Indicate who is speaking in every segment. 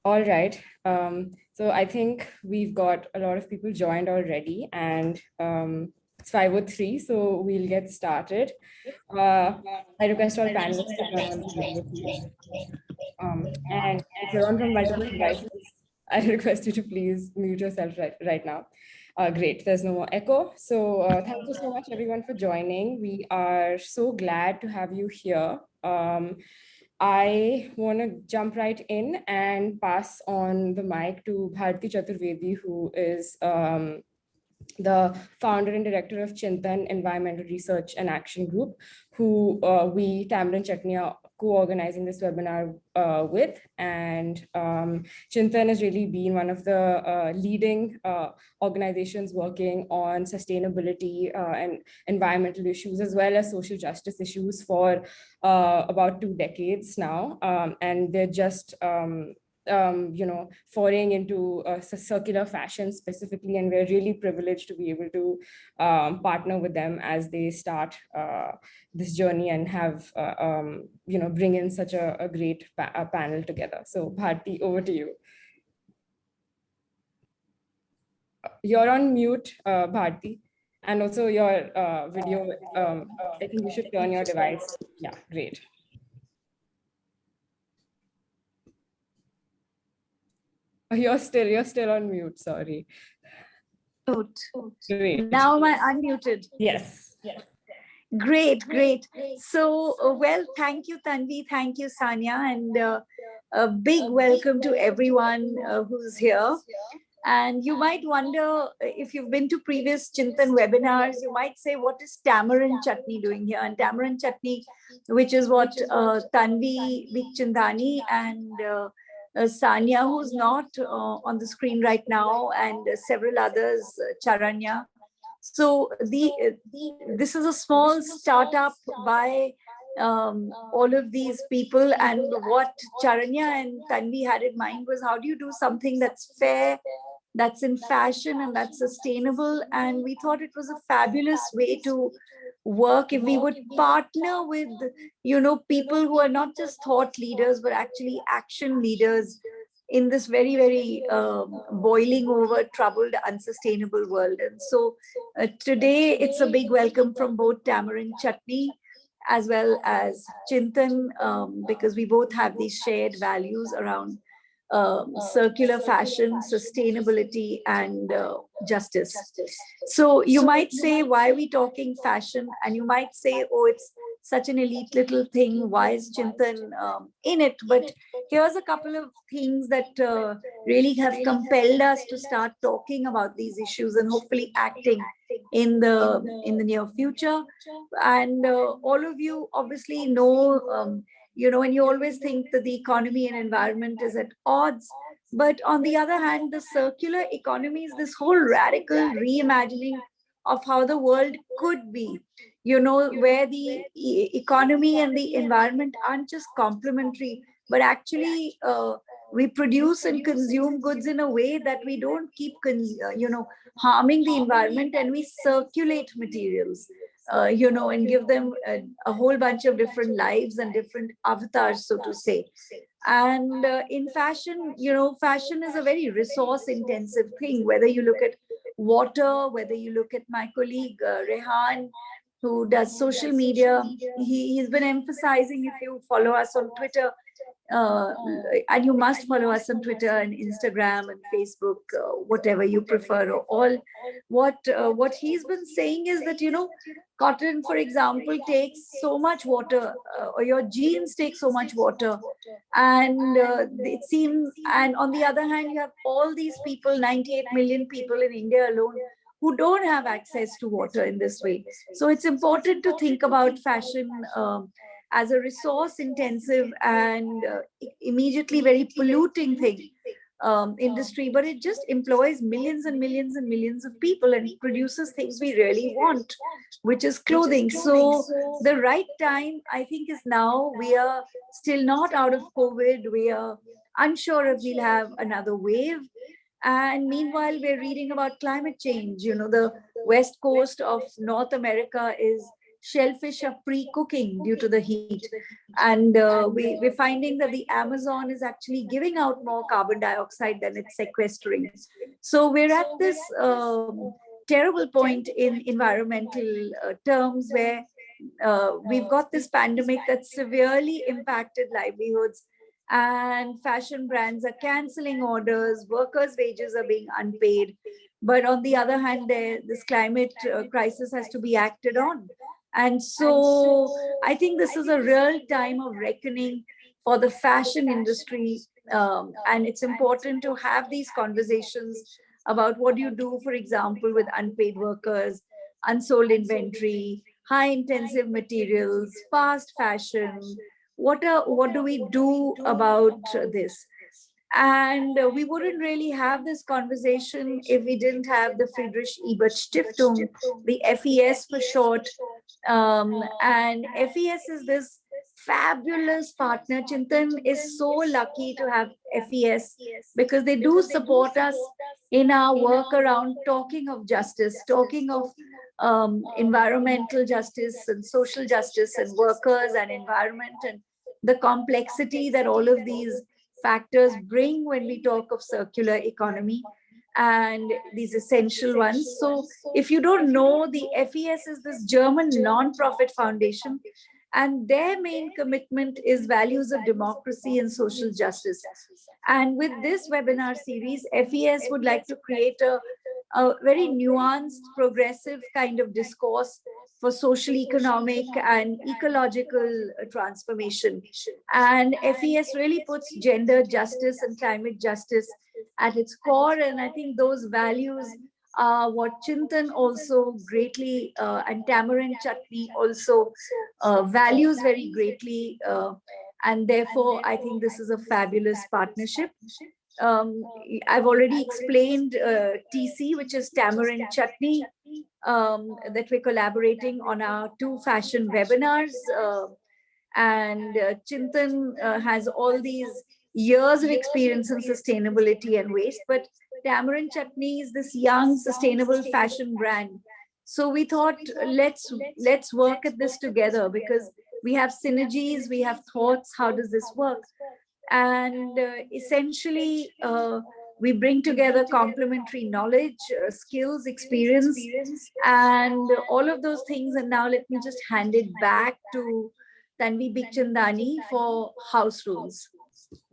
Speaker 1: All right. So I think we've got a lot of people joined already, and it's 5:03, so we'll get started. I request all panelists to turn on the video, please. And if you're on from multiple devices, I request you to please mute yourself right now. Great, there's no more echo. So thank you so much, everyone, for joining. We are so glad to have you here. I want to jump right in and pass on the mic to Bharti Chaturvedi, who is the founder and director of Chintan Environmental Research and Action Group, who we, Tamarind Chutney, are co-organizing this webinar with. And Chintan has really been one of the leading organizations working on sustainability and environmental issues, as well as social justice issues for about 2 decades now. And they're just foraying into circular fashion specifically, and we're really privileged to be able to partner with them as they start this journey and have bring in such a great panel together. So Bharti, over to you. You're on mute, Bharti, and also your video. I think you should turn your device. Yeah, great. You're still on mute. Sorry.
Speaker 2: Great. Now am I unmuted?
Speaker 1: Yes.
Speaker 2: Great. So, well, thank you, Tanvi. Thank you, Sanya. And a big welcome to everyone who's here. And you might wonder, if you've been to previous Chintan webinars, you might say, what is Tamarind Chutney doing here? And Tamarind Chutney, which is what Tanvi Vikchandani and Sanya, who's not on the screen right now, and several others, Charanya. So this is a small startup by all of these people, and what Charanya and Tanvi had in mind was, how do you do something that's fair, that's in fashion, and that's sustainable? And we thought it was a fabulous way to work if we would partner with people who are not just thought leaders but actually action leaders in this very, very boiling over, troubled, unsustainable world. And so today it's a big welcome from both Tamarind Chutney as well as Chintan, because we both have these shared values around circular fashion, sustainability, and justice. So you might say, why are we talking fashion? And you might say, oh, it's such an elite little thing. Why is Chintan in it? But here's a couple of things that really have compelled us to start talking about these issues and hopefully acting in the near future. And all of you obviously know, and you always think that the economy and environment is at odds. But on the other hand, the circular economy is this whole radical reimagining of how the world could be, where the economy and the environment aren't just complementary, but actually we produce and consume goods in a way that we don't keep, harming the environment, and we circulate materials. And give them a whole bunch of different lives and different avatars, so to say. And in fashion, fashion is a very resource intensive thing, whether you look at water, whether you look at my colleague Rehan, who does social media. He's been emphasizing, if you follow us on Twitter, and you must follow us on Twitter and Instagram and Facebook, whatever you prefer, or all. What he's been saying is that, cotton, for example, takes so much water, or your jeans take so much water, and it seems. And on the other hand, you have all these people, 98 million people in India alone, who don't have access to water in this way. So it's important to think about fashion as a resource intensive and immediately very polluting thing, industry, but it just employs millions and millions and millions of people and produces things we really want, which is clothing. So the right time, I think, is now. We are still not out of COVID. We are unsure if we'll have another wave. And meanwhile, we're reading about climate change. The west coast of North America is shellfish are pre-cooking due to the heat. And we're finding that the Amazon is actually giving out more carbon dioxide than it's sequestering. So we're at this terrible point in environmental terms where we've got this pandemic that severely impacted livelihoods, and fashion brands are canceling orders, workers' wages are being unpaid. But on the other hand, this climate crisis has to be acted on. And so I think this is a real time of reckoning for the fashion industry. And it's important to have these conversations about what you do, for example, with unpaid workers, unsold inventory, high intensive materials, fast fashion. What do we do about this? And we wouldn't really have this conversation if we didn't have the Friedrich Ebert Stiftung, the FES for short. And FES is this fabulous partner. Chintan is so lucky to have FES because they do support us in our work around talking of justice, talking of environmental justice and social justice and workers and environment, and the complexity that all of these factors bring when we talk of circular economy and these essential ones. So if you don't know, the FES is this German non-profit foundation, and their main commitment is values of democracy and social justice. And with this webinar series, FES would like to create a very nuanced, progressive kind of discourse for social, economic, and ecological transformation. And FES really puts gender justice and climate justice at its core. And I think those values are what Chintan also greatly, and Tamarind Chutney also values very greatly. And therefore, I think this is a fabulous partnership. I've already explained TC, which is Tamarind Chutney, that we're collaborating on our 2 fashion webinars. And Chintan has all these years of experience in sustainability and waste, but Tamarind Chutney is this young, sustainable fashion brand. So we thought, let's work at this together because we have synergies, we have thoughts, how does this work? And essentially, we bring together complementary knowledge, skills, experience, and all of those things. And now let me just hand it back to Tanvi Bikhchandani for house rules.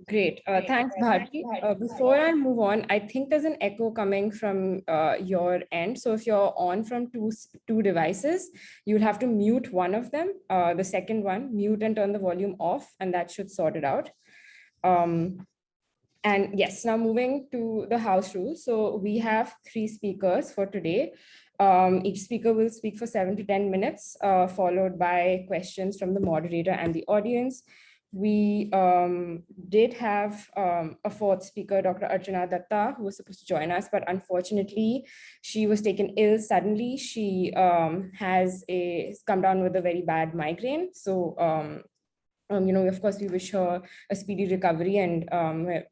Speaker 1: Great. Thanks, Bharti. Before I move on, I think there's an echo coming from your end. So if you're on from two devices, you'll have to mute one of them, the second one, mute and turn the volume off, and that should sort it out. And yes, now moving to the house rules. So we have 3 speakers for today. Each speaker will speak for 7 to 10 minutes, followed by questions from the moderator and the audience. We did have a 4th speaker, Dr. Archana Datta, who was supposed to join us, but unfortunately, she was taken ill suddenly. She has come down with a very bad migraine. So, of course, we wish her a speedy recovery, and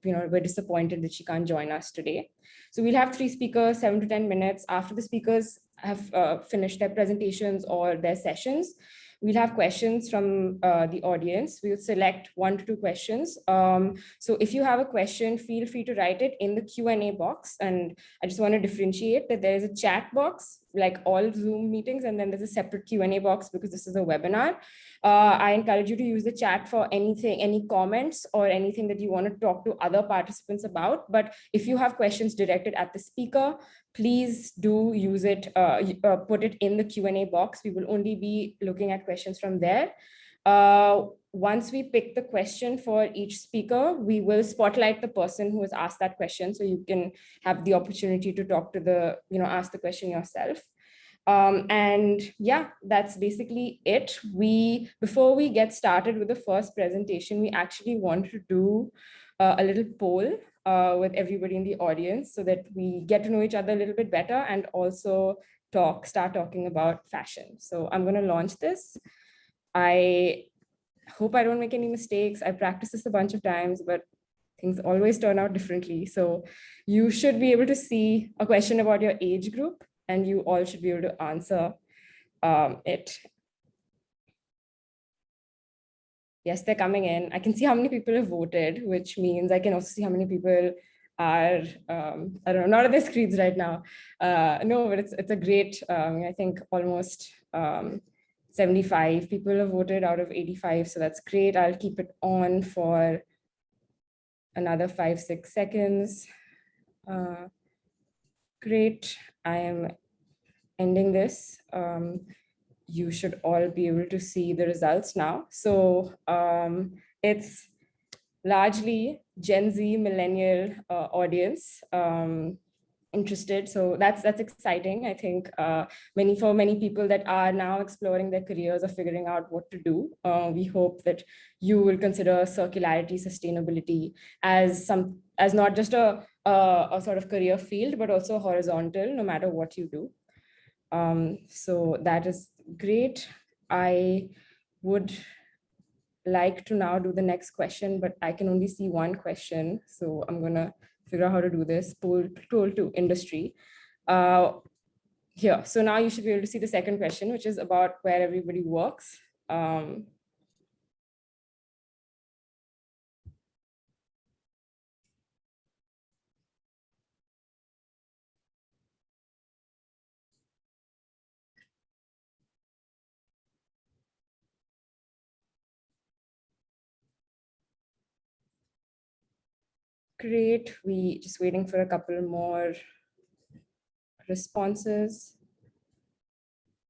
Speaker 1: we're disappointed that she can't join us today. So we'll have 3 speakers, 7 to 10 minutes. After the speakers have finished their presentations or their sessions, we'll have questions from the audience. We'll select 1 to 2 questions. So if you have a question, feel free to write it in the Q&A box. And I just want to differentiate that there is a chat box, like all Zoom meetings, and then there's a separate Q&A box because this is a webinar. I encourage you to use the chat for anything, any comments or anything that you want to talk to other participants about. But if you have questions directed at the speaker, please do use it, put it in the Q&A box. We will only be looking at questions from there. Once we pick the question for each speaker, we will spotlight the person who has asked that question, so you can have the opportunity to talk to ask the question yourself. And yeah, that's basically it. Before we get started with the first presentation, we actually want to do a little poll with everybody in the audience so that we get to know each other a little bit better and also start talking about fashion. So I'm going to launch this. I hope I don't make any mistakes. I practiced this a bunch of times, but things always turn out differently. So you should be able to see a question about your age group, and you all should be able to answer it. Yes, they're coming in. I can see how many people have voted, which means I can also see how many people are, I don't know, not on their screens right now. No, but it's a great, I think almost 75 people have voted out of 85. So that's great. I'll keep it on for another 5-6 seconds. Great. I am ending this. You should all be able to see the results now. So it's largely Gen Z millennial audience interested. So that's exciting. I think for many people that are now exploring their careers or figuring out what to do, we hope that you will consider circularity, sustainability as not just a sort of career field, but also horizontal, no matter what you do. So that is great. I would like to now do the next question, but I can only see one question. So I'm gonna figure out how to do this. Poll to industry. Here, so now you should be able to see the second question, which is about where everybody works. Great, we just waiting for a couple more responses.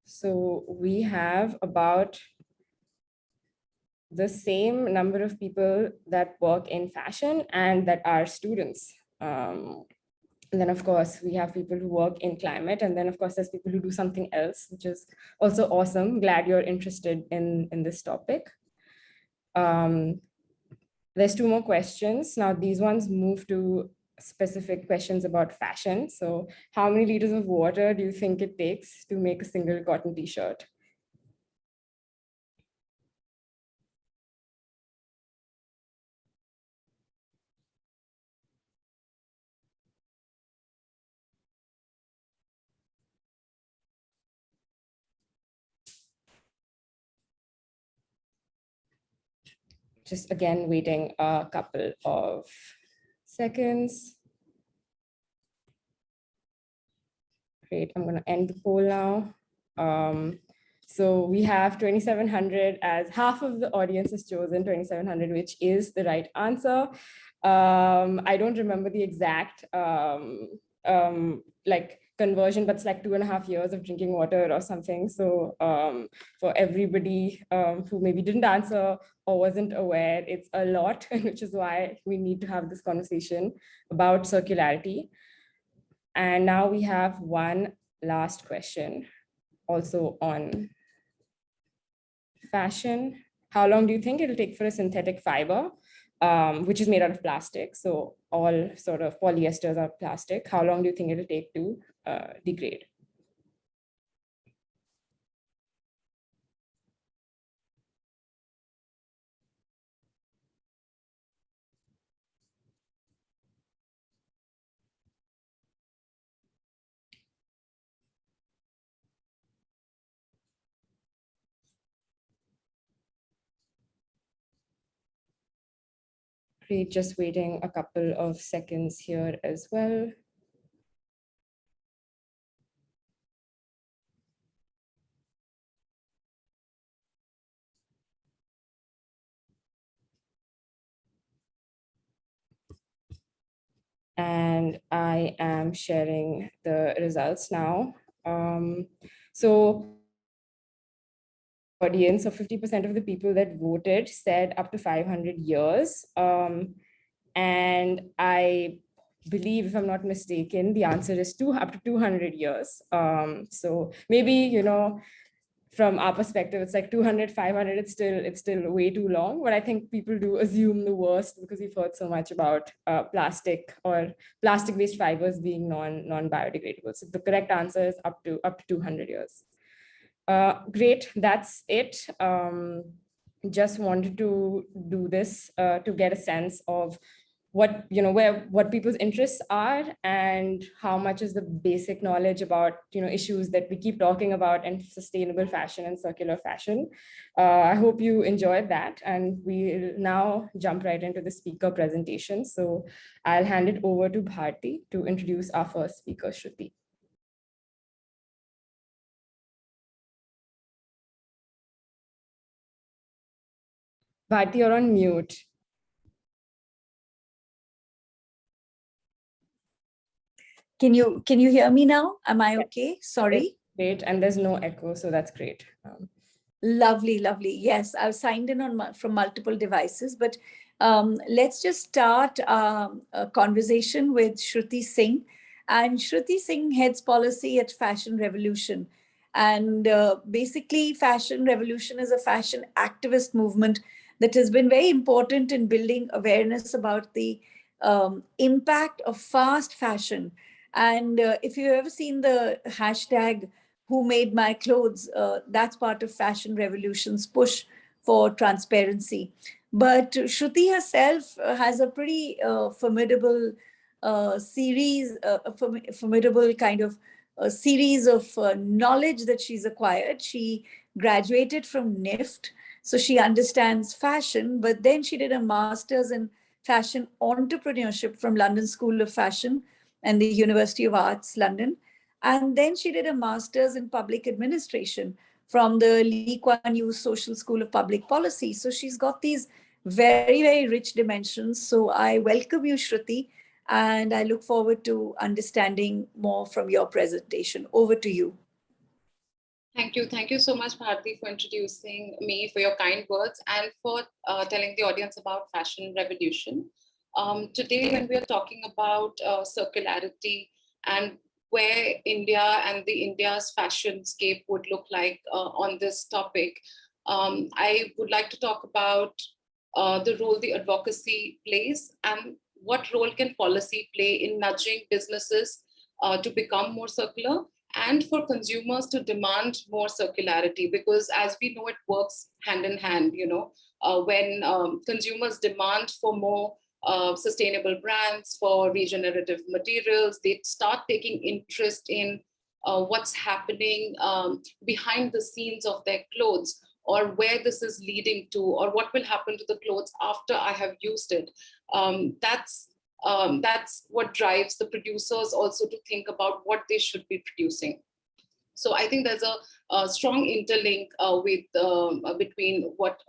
Speaker 1: So we have about the same number of people that work in fashion and that are students. And then, of course, we have people who work in climate. And then, of course, there's people who do something else, which is also awesome. Glad you're interested in this topic. There's 2 more questions. Now, these ones move to specific questions about fashion. So how many liters of water do you think it takes to make a single cotton t-shirt? Just again, waiting a couple of seconds. Great, I'm gonna end the poll now. So we have 2,700 as half of the audience has chosen 2,700, which is the right answer. I don't remember the exact like conversion, but it's like 2.5 years of drinking water or something. So for everybody who maybe didn't answer or wasn't aware, it's a lot, which is why we need to have this conversation about circularity. And now we have one last question, also on fashion. How long do you think it'll take for a synthetic fiber, which is made out of plastic? So all sort of polyesters are plastic. How long do you think it'll take to degrade? Great, just waiting a couple of seconds here as well. And I am sharing the results now. So audience, so 50% of the people that voted said up to 500 years. And I believe, if I'm not mistaken, the answer is up to 200 years. So maybe, you know, from our perspective, it's like 200, 500, it's still way too long. But I think people do assume the worst because we've heard so much about plastic or plastic-based fibers being non-biodegradable. So the correct answer is up to 200 years. Great, that's it. Just wanted to do this to get a sense of what people's interests are, and how much is the basic knowledge about issues that we keep talking about in sustainable fashion and circular fashion. I hope you enjoyed that, and we'll now jump right into the speaker presentation. So I'll hand it over to Bharti to introduce our first speaker, Shruti. Bharti, you're on mute.
Speaker 2: Can you hear me now? Am I okay? Sorry.
Speaker 1: Great, and there's no echo, so that's great.
Speaker 2: Lovely, lovely. Yes, I've signed in on from multiple devices, but let's just start a conversation with Shruti Singh. And Shruti Singh heads policy at Fashion Revolution. And basically, Fashion Revolution is a fashion activist movement that has been very important in building awareness about the impact of fast fashion. And if you've ever seen the hashtag "Who Made My Clothes," that's part of Fashion Revolution's push for transparency. But Shruti herself has a pretty formidable series, formidable kind of a series of knowledge that she's acquired. She graduated from NIFT, so she understands fashion, but then she did a master's in fashion entrepreneurship from London School of Fashion and the University of Arts, London. And then she did a master's in public administration from the Lee Kuan Yew Social School of Public Policy. So she's got these very, very rich dimensions. So I welcome you, Shruti, and I look forward to understanding more from your presentation. Over to you.
Speaker 3: Thank you. Thank you so much, Bharti, for introducing me, for your kind words, and for telling the audience about Fashion Revolution. Today, when we are talking about circularity and where India and India's fashion scape would look like on this topic, I would like to talk about the role the advocacy plays and what role can policy play in nudging businesses to become more circular, and for consumers to demand more circularity, because as we know, it works hand in hand. When consumers demand for more sustainable brands, for regenerative materials, they start taking interest in what's happening behind the scenes of their clothes, or where this is leading to, or what will happen to the clothes after I have used it. That's what drives the producers also to think about what they should be producing. So I think there's a strong interlink between what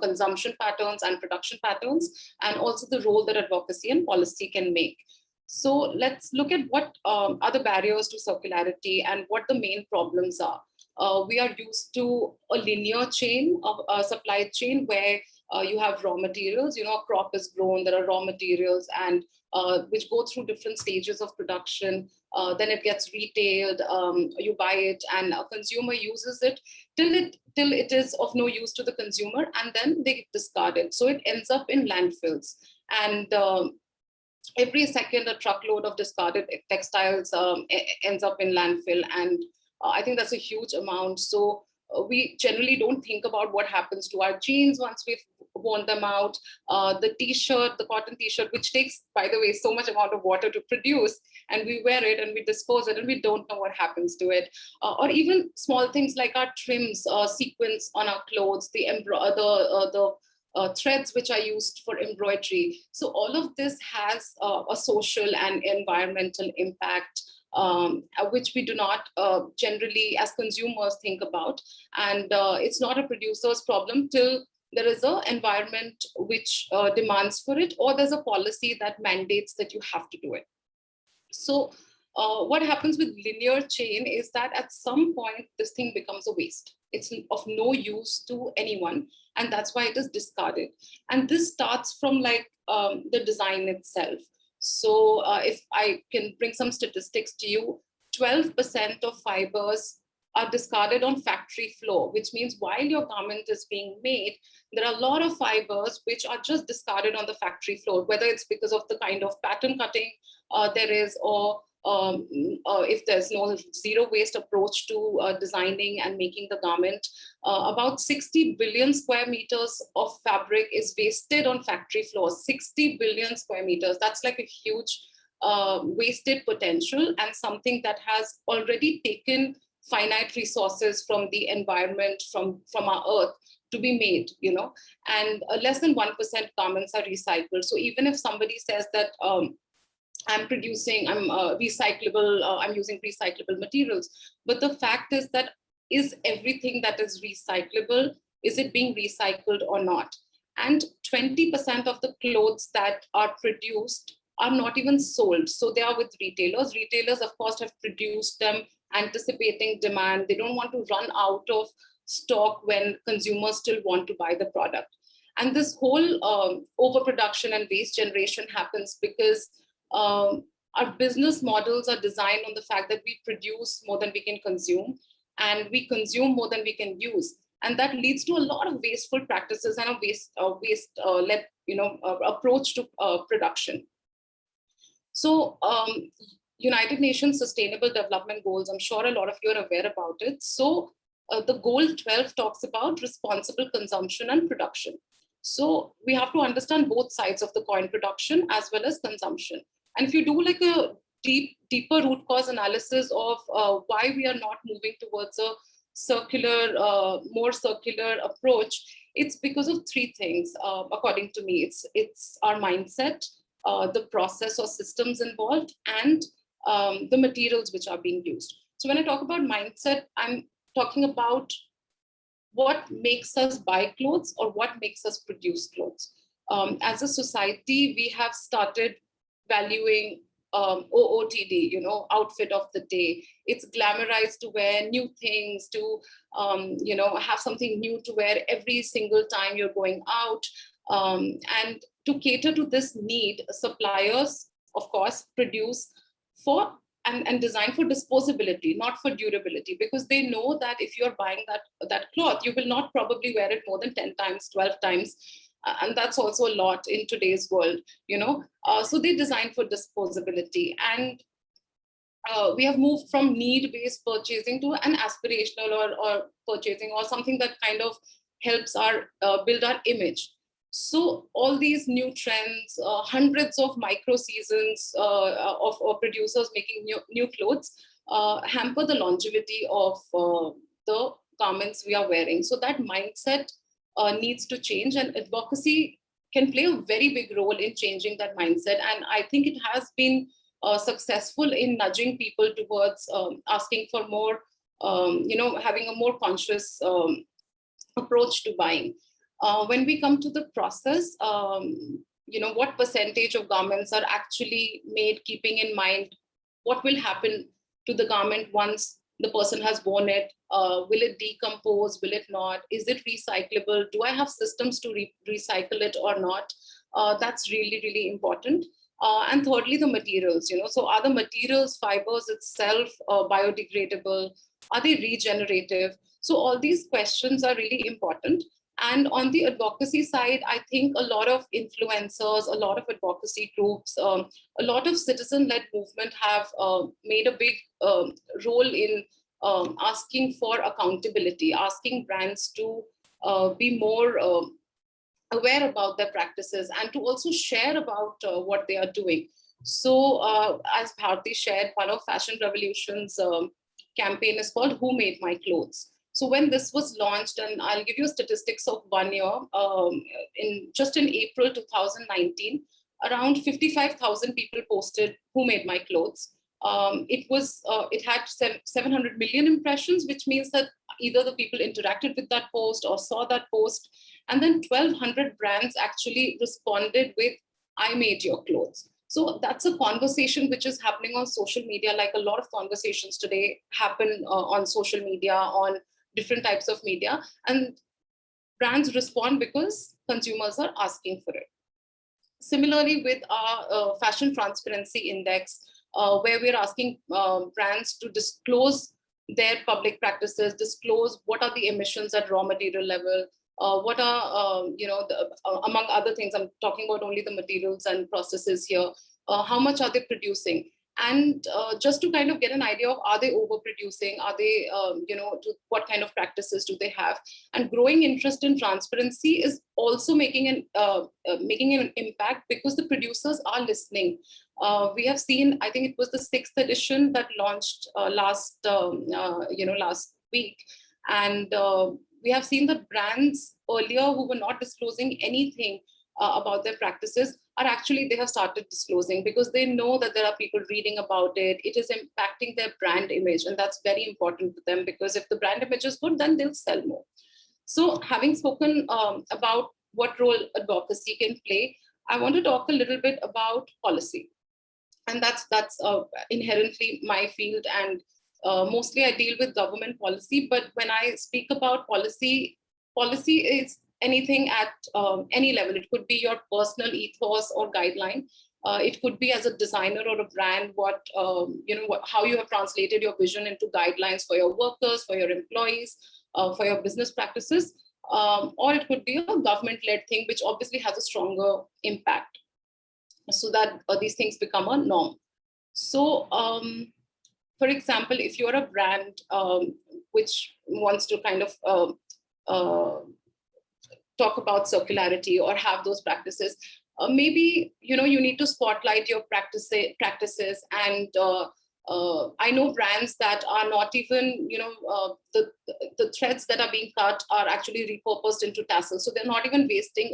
Speaker 3: consumption patterns and production patterns, and also the role that advocacy and policy can make. So let's look at what are the barriers to circularity and what the main problems are. We are used to a linear chain of supply chain where you have raw materials. A crop is grown, there are raw materials, and which go through different stages of production. Then it gets retailed, you buy it, and a consumer uses it till it is of no use to the consumer, and then they discard it. So it ends up in landfills. And every second, a truckload of discarded textiles ends up in landfill. And I think that's a huge amount. So we generally don't think about what happens to our jeans once we've worn them out. The t-shirt, the cotton t-shirt, which takes, by the way, so much amount of water to produce, and we wear it and we dispose it and we don't know what happens to it. Or even small things like our trims, sequins on our clothes, the threads which are used for embroidery. So all of this has a social and environmental impact, which we do not generally as consumers think about. And it's not a producer's problem till there is an environment which demands for it, or there's a policy that mandates that you have to do it. So what happens with linear chain is that at some point, this thing becomes a waste. It's of no use to anyone, and that's why it is discarded. And this starts from the design itself. So if I can bring some statistics to you, 12% of fibers are discarded on factory floor, which means while your garment is being made, there are a lot of fibers which are just discarded on the factory floor, whether it's because of the kind of pattern cutting there is, or if there's no zero waste approach to designing and making the garment. About 60 billion square meters of fabric is wasted on factory floors. 60 billion square meters. That's like a huge wasted potential, and something that has already taken finite resources from the environment, from our earth, to be made, and less than 1% garments are recycled. So even if somebody says that I'm recyclable, I'm using recyclable materials, but the fact is that, is everything that is recyclable, is it being recycled or not? And 20% of the clothes that are produced are not even sold. So they are with retailers. Retailers, of course, have produced them anticipating demand. They don't want to run out of stock when consumers still want to buy the product. And this whole overproduction and waste generation happens because our business models are designed on the fact that we produce more than we can consume, and we consume more than we can use. And that leads to a lot of wasteful practices and a waste-led approach to production. So United Nations Sustainable Development Goals, I'm sure a lot of you are aware about it. So the goal 12 talks about responsible consumption and production. So we have to understand both sides of the coin, production as well as consumption. And if you do like a deeper root cause analysis of why we are not moving towards a more circular approach, it's because of three things, according to me. It's our mindset, the process or systems involved, and the materials which are being used. So when I talk about mindset, I'm talking about what makes us buy clothes or what makes us produce clothes. As a society, we have started valuing OOTD, outfit of the day. It's glamorized to wear new things, to have something new to wear every single time you're going out. And to cater to this need, suppliers, of course, produce for and design for disposability, not for durability, because they know that if you're buying that cloth, you will not probably wear it more than 10 times, 12 times. And that's also a lot in today's world, so they design for disposability. And we have moved from need-based purchasing to an aspirational or purchasing, or something that kind of helps build our image. So all these new trends, hundreds of micro seasons of producers making new clothes hamper the longevity of the garments we are wearing. So that mindset needs to change, and advocacy can play a very big role in changing that mindset. And I think it has been successful in nudging people towards asking for more, having a more conscious approach to buying. When we come to the process, what percentage of garments are actually made keeping in mind what will happen to the garment once the person has worn it? Will it decompose? Will it not? Is it recyclable? Do I have systems to recycle it or not? That's really, really important. And thirdly, the materials, so are the materials, fibers itself biodegradable? Are they regenerative? So all these questions are really important. And on the advocacy side, I think a lot of influencers, a lot of advocacy groups, a lot of citizen-led movement have made a big role in asking for accountability, asking brands to be more aware about their practices and to also share about what they are doing. So as Bharti shared, one of Fashion Revolution's campaign is called Who Made My Clothes? So when this was launched, and I'll give you statistics of 1 year, in April 2019, around 55,000 people posted Who Made My Clothes. It had 700 million impressions, which means that either the people interacted with that post or saw that post. And then 1,200 brands actually responded with, I made your clothes. So that's a conversation which is happening on social media, like a lot of conversations today happen on social media, on different types of media, and brands respond because consumers are asking for it. Similarly, with our Fashion Transparency Index, where we're asking brands to disclose their public practices, disclose what are the emissions at raw material level, what are, among other things, I'm talking about only the materials and processes here, how much are they producing? And just to kind of get an idea of, are they overproducing? Are they, what kind of practices do they have? And growing interest in transparency is also making an impact, because the producers are listening. We have seen, I think it was the 6th edition that launched last week. And we have seen that brands earlier who were not disclosing anything about their practices they have started disclosing, because they know that there are people reading about it. It is impacting their brand image, and that's very important to them, because if the brand image is good, then they'll sell more. So having spoken about what role advocacy can play, I want to talk a little bit about policy. And that's inherently my field, and mostly I deal with government policy. But when I speak about policy is anything at any level. It could be your personal ethos or guideline. It could be as a designer or a brand, how you have translated your vision into guidelines for your workers, for your employees, for your business practices. Or it could be a government-led thing, which obviously has a stronger impact, so that these things become a norm. So, for example, if you're a brand which wants to kind of talk about circularity or have those practices, maybe you need to spotlight your practices. And I know brands that are not even, the threads that are being cut are actually repurposed into tassels, so they're not even wasting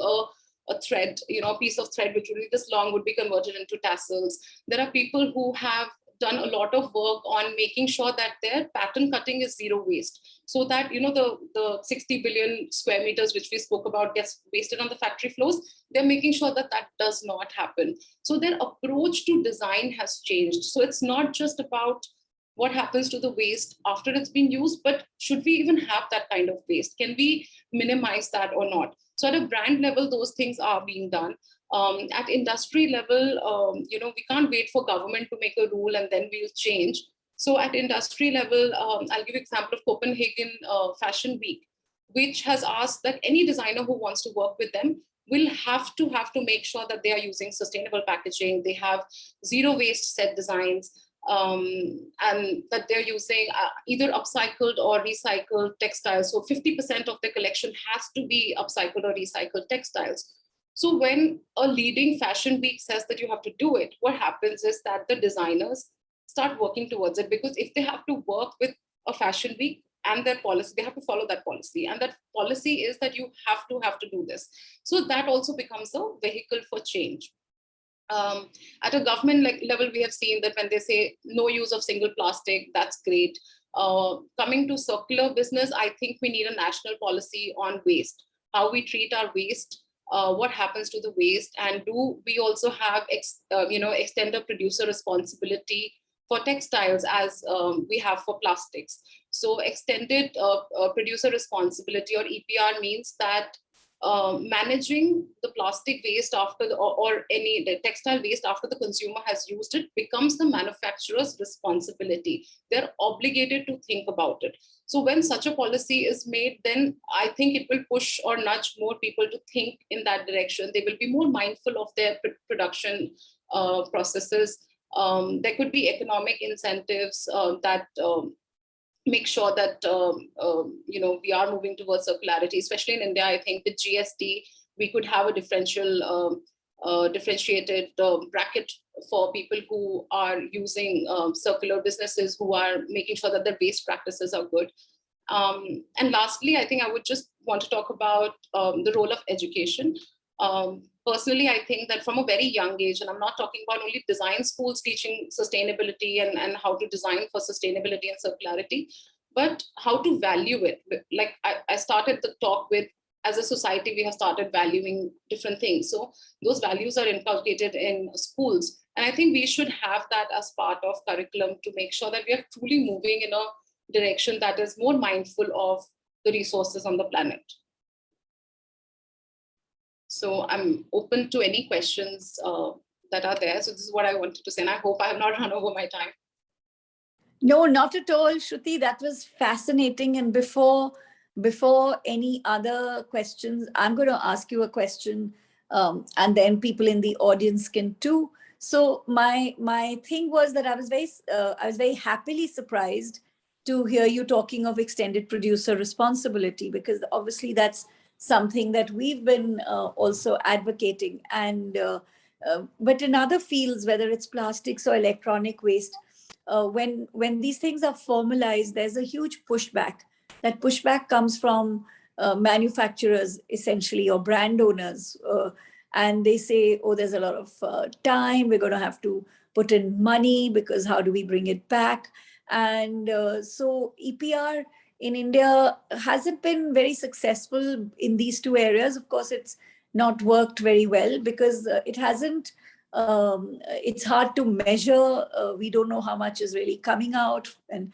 Speaker 3: a thread, a piece of thread which would be this long would be converted into tassels. There are people who have done a lot of work on making sure that their pattern cutting is zero waste, so that the 60 billion square meters which we spoke about gets wasted on the factory floors. They're making sure that does not happen. So their approach to design has changed. So it's not just about what happens to the waste after it's been used, but should we even have that kind of waste? Can we minimize that or not? So at a brand level, those things are being done. At industry level, we can't wait for government to make a rule and then we'll change. So at industry level, I'll give you an example of Copenhagen Fashion Week, which has asked that any designer who wants to work with them will have to make sure that they are using sustainable packaging. They have zero waste set designs, and that they're using either upcycled or recycled textiles. So 50% of the collection has to be upcycled or recycled textiles. So when a leading fashion week says that you have to do it, what happens is that the designers start working towards it, because if they have to work with a fashion week and their policy, they have to follow that policy. And that policy is that you have to do this. So that also becomes a vehicle for change. At a government level, we have seen that when they say no use of single plastic, that's great. Coming to circular business, I think we need a national policy on waste, how we treat our waste, what happens to the waste, and do we also have extended producer responsibility for textiles as we have for plastics. So extended producer responsibility, or EPR, means that managing the plastic waste after the textile waste after the consumer has used it becomes the manufacturer's responsibility. They're obligated to think about it. So when such a policy is made, then I think it will push or nudge more people to think in that direction. They will be more mindful of their production processes. There could be economic incentives that make sure that we are moving towards circularity, especially in India. I think with GST, we could have a differentiated bracket for people who are using circular businesses, who are making sure that their waste practices are good. And lastly, I think I would just want to talk about the role of education. Personally, I think that from a very young age, and I'm not talking about only design schools teaching sustainability and how to design for sustainability and circularity, but how to value it. Like I started the talk with, as a society, we have started valuing different things. So those values are inculcated in schools. And I think we should have that as part of curriculum to make sure that we are truly moving in a direction that is more mindful of the resources on the planet. So I'm open to any questions that are there. So this is what I wanted to say, and I hope I have not run over my time.
Speaker 2: No, not at all, Shruti. That was fascinating. And before any other questions, I'm going to ask you a question, and then people in the audience can too. So my thing was that I was very happily surprised to hear you talking of extended producer responsibility, because obviously that's something that we've been also advocating. And but in other fields, whether it's plastics or electronic waste, when these things are formalized, there's a huge pushback. That pushback comes from manufacturers, essentially, or brand owners. And they say, oh, there's a lot of time, we're going to have to put in money, because how do we bring it back? And so EPR in India hasn't been very successful in these two areas. Of course, it's not worked very well because it hasn't, it's hard to measure. We don't know how much is really coming out, and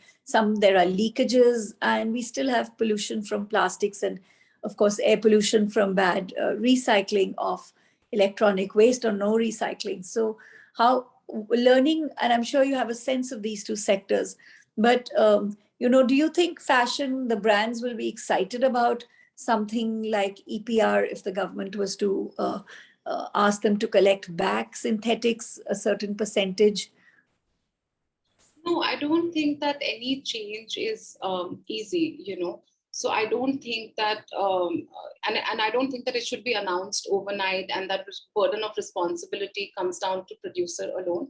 Speaker 2: there are leakages, and we still have pollution from plastics, and of course, air pollution from bad recycling of electronic waste, or no recycling. So how learning, and I'm sure you have a sense of these two sectors, but do you think fashion, the brands will be excited about something like EPR if the government was to ask them to collect back synthetics, a certain percentage?
Speaker 3: No, I don't think that any change is easy. So I don't think that, and I don't think that it should be announced overnight, and that burden of responsibility comes down to producer alone.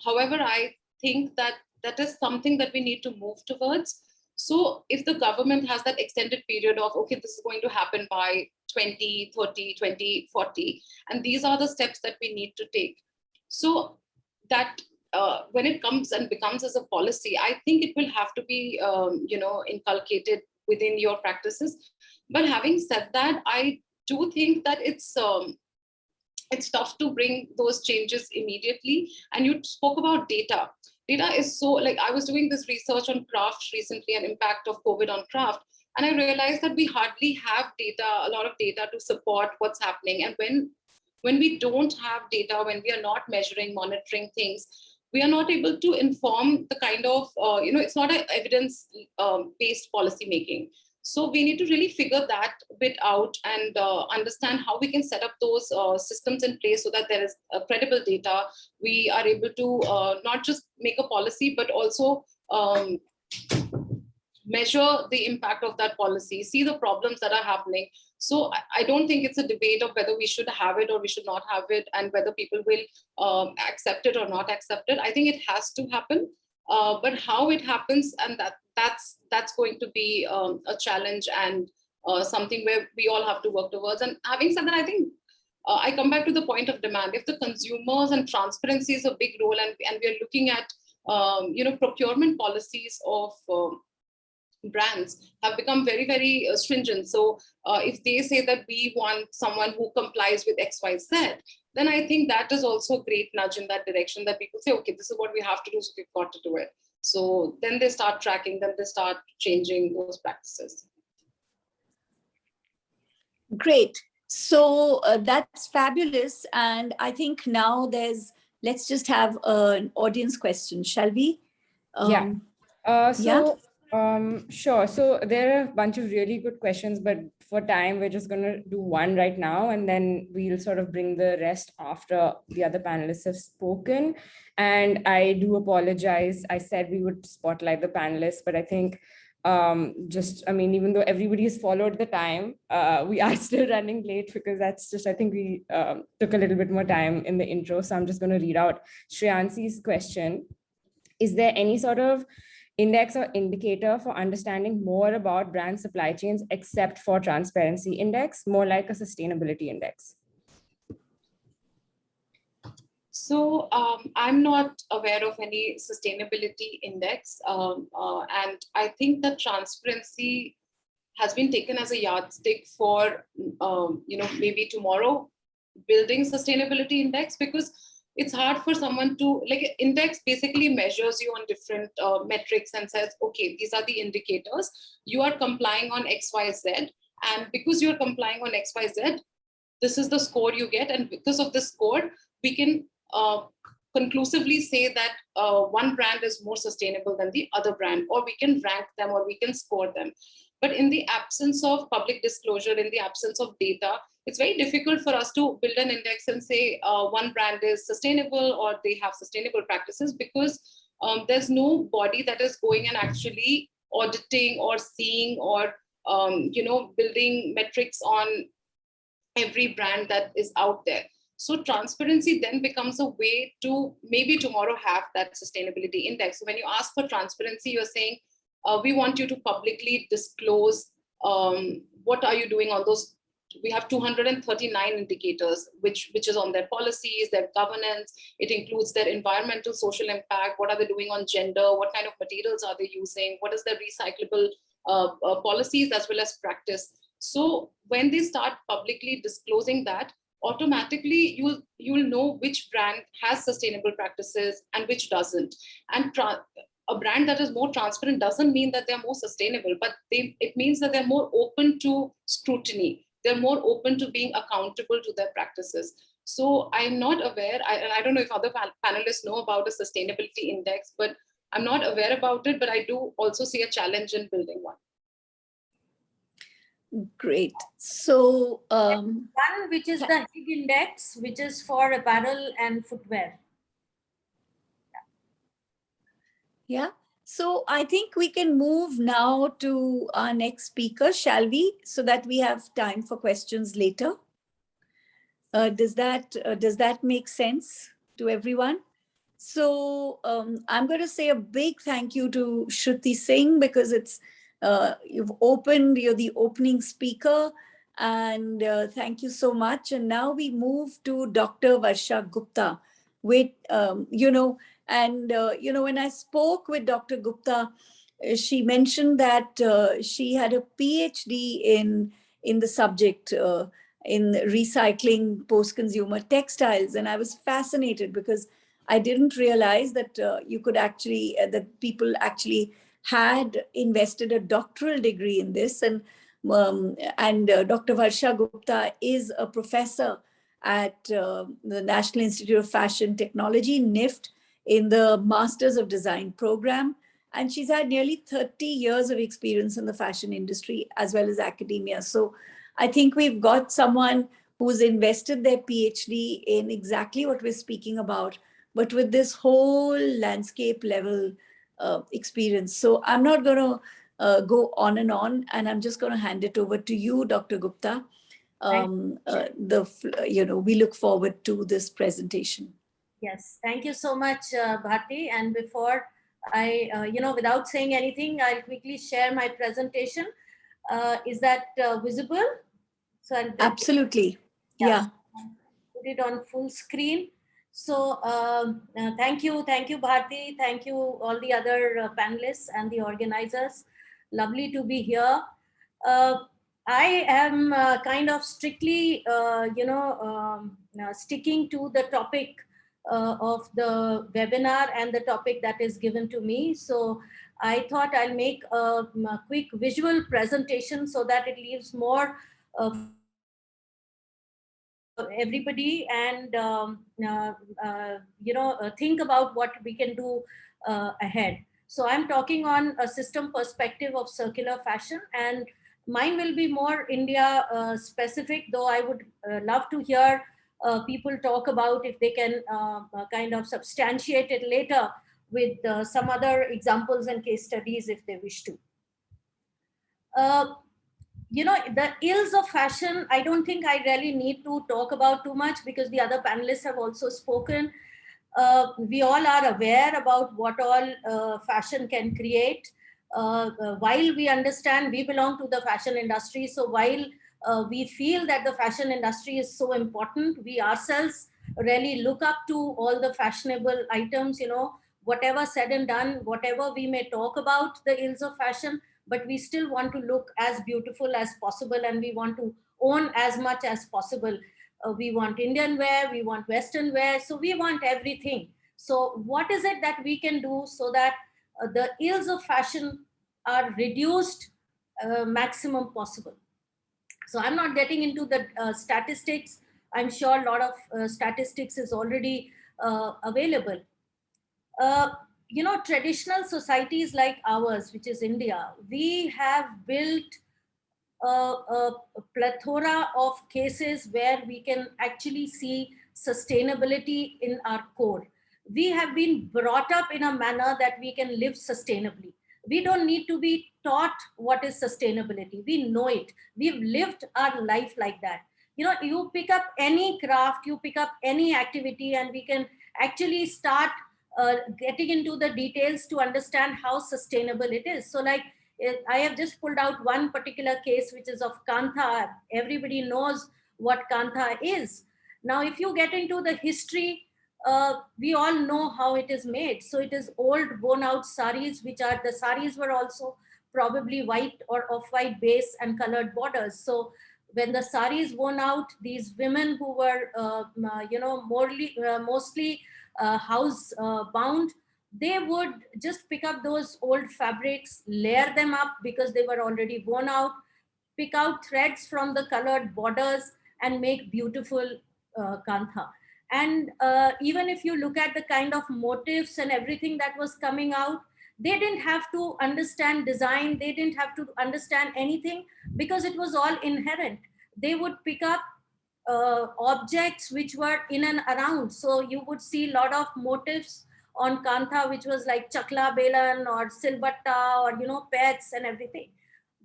Speaker 3: However, I think that that is something that we need to move towards. So if the government has that extended period of, okay, this is going to happen by 2030, 2040, and these are the steps that we need to take. So that when it comes and becomes as a policy, I think it will have to be, inculcated within your practices. But having said that, I do think that it's tough to bring those changes immediately. And you spoke about data. Data is so, like, I was doing this research on craft recently, and impact of COVID on craft. And I realized that we hardly have data, a lot of data to support what's happening. And when we don't have data, when we are not measuring, monitoring things, we are not able to inform the kind of, it's not an evidence-based policy making. So we need to really figure that bit out, and understand how we can set up those systems in place so that there is credible data. We are able to not just make a policy, but also measure the impact of that policy, see the problems that are happening. So I don't think it's a debate of whether we should have it or we should not have it, and whether people will accept it or not accept it. I think it has to happen, but how it happens, and that's going to be a challenge, and something where we all have to work towards. And having said that, I think I come back to the point of demand. If the consumers and transparency is a big role, and we are looking at procurement policies of brands have become very, very stringent. So if they say that we want someone who complies with XYZ, then I think that is also a great nudge in that direction, that people say, okay, this is what we have to do, so we've got to do it. So then they start tracking, then they start changing those practices.
Speaker 2: Great. So that's fabulous. And I think now let's just have an audience question, shall we?
Speaker 1: Sure. So there are a bunch of really good questions, but for time, we're just going to do one right now, and then we'll sort of bring the rest after the other panelists have spoken. And I do apologize. I said we would spotlight the panelists, but I think even though everybody has followed the time, we are still running late, because I think we took a little bit more time in the intro. So I'm just going to read out Shreyansi's question. Is there any sort of index or indicator for understanding more about brand supply chains except for transparency index, more like a sustainability index?
Speaker 3: So I'm not aware of any sustainability index. And I think that transparency has been taken as a yardstick for, maybe tomorrow building sustainability index, because it's hard for someone to, like, index basically measures you on different metrics and says, okay, these are the indicators. You are complying on XYZ. And because you're complying on XYZ, this is the score you get. And because of this score, we can conclusively say that one brand is more sustainable than the other brand, or we can rank them, or we can score them. But in the absence of public disclosure, in the absence of data, it's very difficult for us to build an index and say one brand is sustainable or they have sustainable practices, because there's no body that is going and actually auditing or seeing or building metrics on every brand that is out there. So transparency then becomes a way to maybe tomorrow have that sustainability index. So when you ask for transparency, you're saying, we want you to publicly disclose what are you doing on those. We have 239 indicators, which is on their policies, their governance. It includes their environmental, social impact. What are they doing on gender? What kind of materials are they using? What is their recyclable policies as well as practice? So when they start publicly disclosing that, automatically you'll know which brand has sustainable practices and which doesn't. And a brand that is more transparent doesn't mean that they're more sustainable, but it means that they're more open to scrutiny. They're more open to being accountable to their practices. So I'm not aware, and I don't know if other panelists know about a sustainability index, but I'm not aware about it, but I do also see a challenge in building one.
Speaker 2: Great. So
Speaker 4: one which is the HIG index, which is for apparel and footwear.
Speaker 2: Yeah. So I think we can move now to our next speaker, shall we? So that we have time for questions later. Does that make sense to everyone? So I'm going to say a big thank you to Shruti Singh, because you're the opening speaker, and thank you so much. And now we move to Dr. Varsha Gupta. When I spoke with Dr. Gupta, she mentioned that she had a PhD in the subject, in recycling post-consumer textiles. And I was fascinated because I didn't realize that that people actually had invested a doctoral degree in this. And Dr. Varsha Gupta is a professor at the National Institute of Fashion Technology, NIFT, in the Masters of Design program. And she's had nearly 30 years of experience in the fashion industry as well as academia. So I think we've got someone who's invested their PhD in exactly what we're speaking about, but with this whole landscape level experience. So I'm not going to go on, and I'm just going to hand it over to you, Dr. Gupta. We look forward to this presentation.
Speaker 4: Yes, thank you so much, Bharti. And before I, without saying anything, I'll quickly share my presentation. Is that visible? So
Speaker 2: Absolutely. Yeah.
Speaker 4: Put it on full screen. So thank you, Bharti. Thank you, all the other panelists and the organizers. Lovely to be here. I am kind of strictly, sticking to the topic of the webinar and the topic that is given to me. So I thought I'll make a quick visual presentation so that it leaves more everybody and think about what we can do ahead. So I'm talking on a system perspective of circular fashion, and mine will be more India specific, though I would love to hear people talk about if they can kind of substantiate it later with some other examples and case studies if they wish to. The ills of fashion, I don't think I really need to talk about too much because the other panelists have also spoken. We all are aware about what all fashion can create. While we understand we belong to the fashion industry, so while we feel that the fashion industry is so important, we ourselves really look up to all the fashionable items, whatever said and done, whatever we may talk about the ills of fashion, but we still want to look as beautiful as possible, and we want to own as much as possible. We want Indian wear, we want Western wear, so we want everything. So what is it that we can do so that the ills of fashion are reduced maximum possible? So I'm not getting into the statistics. I'm sure a lot of statistics is already available. traditional societies like ours, which is India, we have built a plethora of cases where we can actually see sustainability in our core. We have been brought up in a manner that we can live sustainably. We don't need to be taught what is sustainability. We know it. We've lived our life like that. You pick up any craft, you pick up any activity, and we can actually start getting into the details to understand how sustainable it is. So, like, I have just pulled out one particular case, which is of Kantha. Everybody knows what Kantha is. Now, if you get into the history, we all know how it is made. So it is old worn out saris, which are, the saris were also probably white or off-white base and colored borders. So when the sari is worn out, these women who were, mostly house bound, they would just pick up those old fabrics, layer them up because they were already worn out, pick out threads from the colored borders and make beautiful kantha. And even if you look at the kind of motifs and everything that was coming out, they didn't have to understand design, they didn't have to understand anything, because it was all inherent. They would pick up objects which were in and around. So you would see a lot of motifs on kantha, which was like chakla belan or silbatta or pets and everything.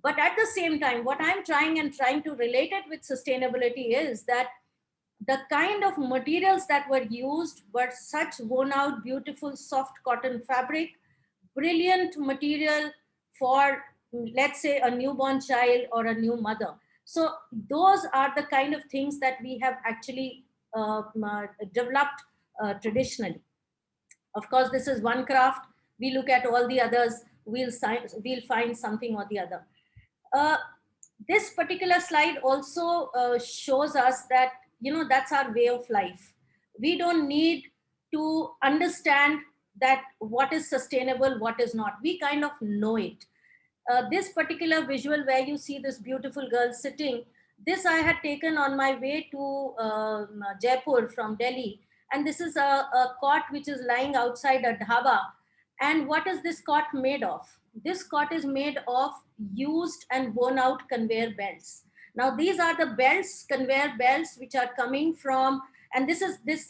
Speaker 4: But at the same time, what I'm trying to relate it with sustainability is that the kind of materials that were used were such worn out, beautiful, soft cotton fabric, brilliant material for, let's say, a newborn child or a new mother. So those are the kind of things that we have actually developed traditionally. Of course, this is one craft. We look at all the others, we'll find something or the other. This particular slide also shows us that, that's our way of life. We don't need to understand that what is sustainable, what is not. We kind of know it. This particular visual where you see this beautiful girl sitting, this I had taken on my way to Jaipur from Delhi. And this is a cot which is lying outside a dhaba. And what is this cot made of? This cot is made of used and worn out conveyor belts. Now, these are the belts, conveyor belts, which are coming from, and this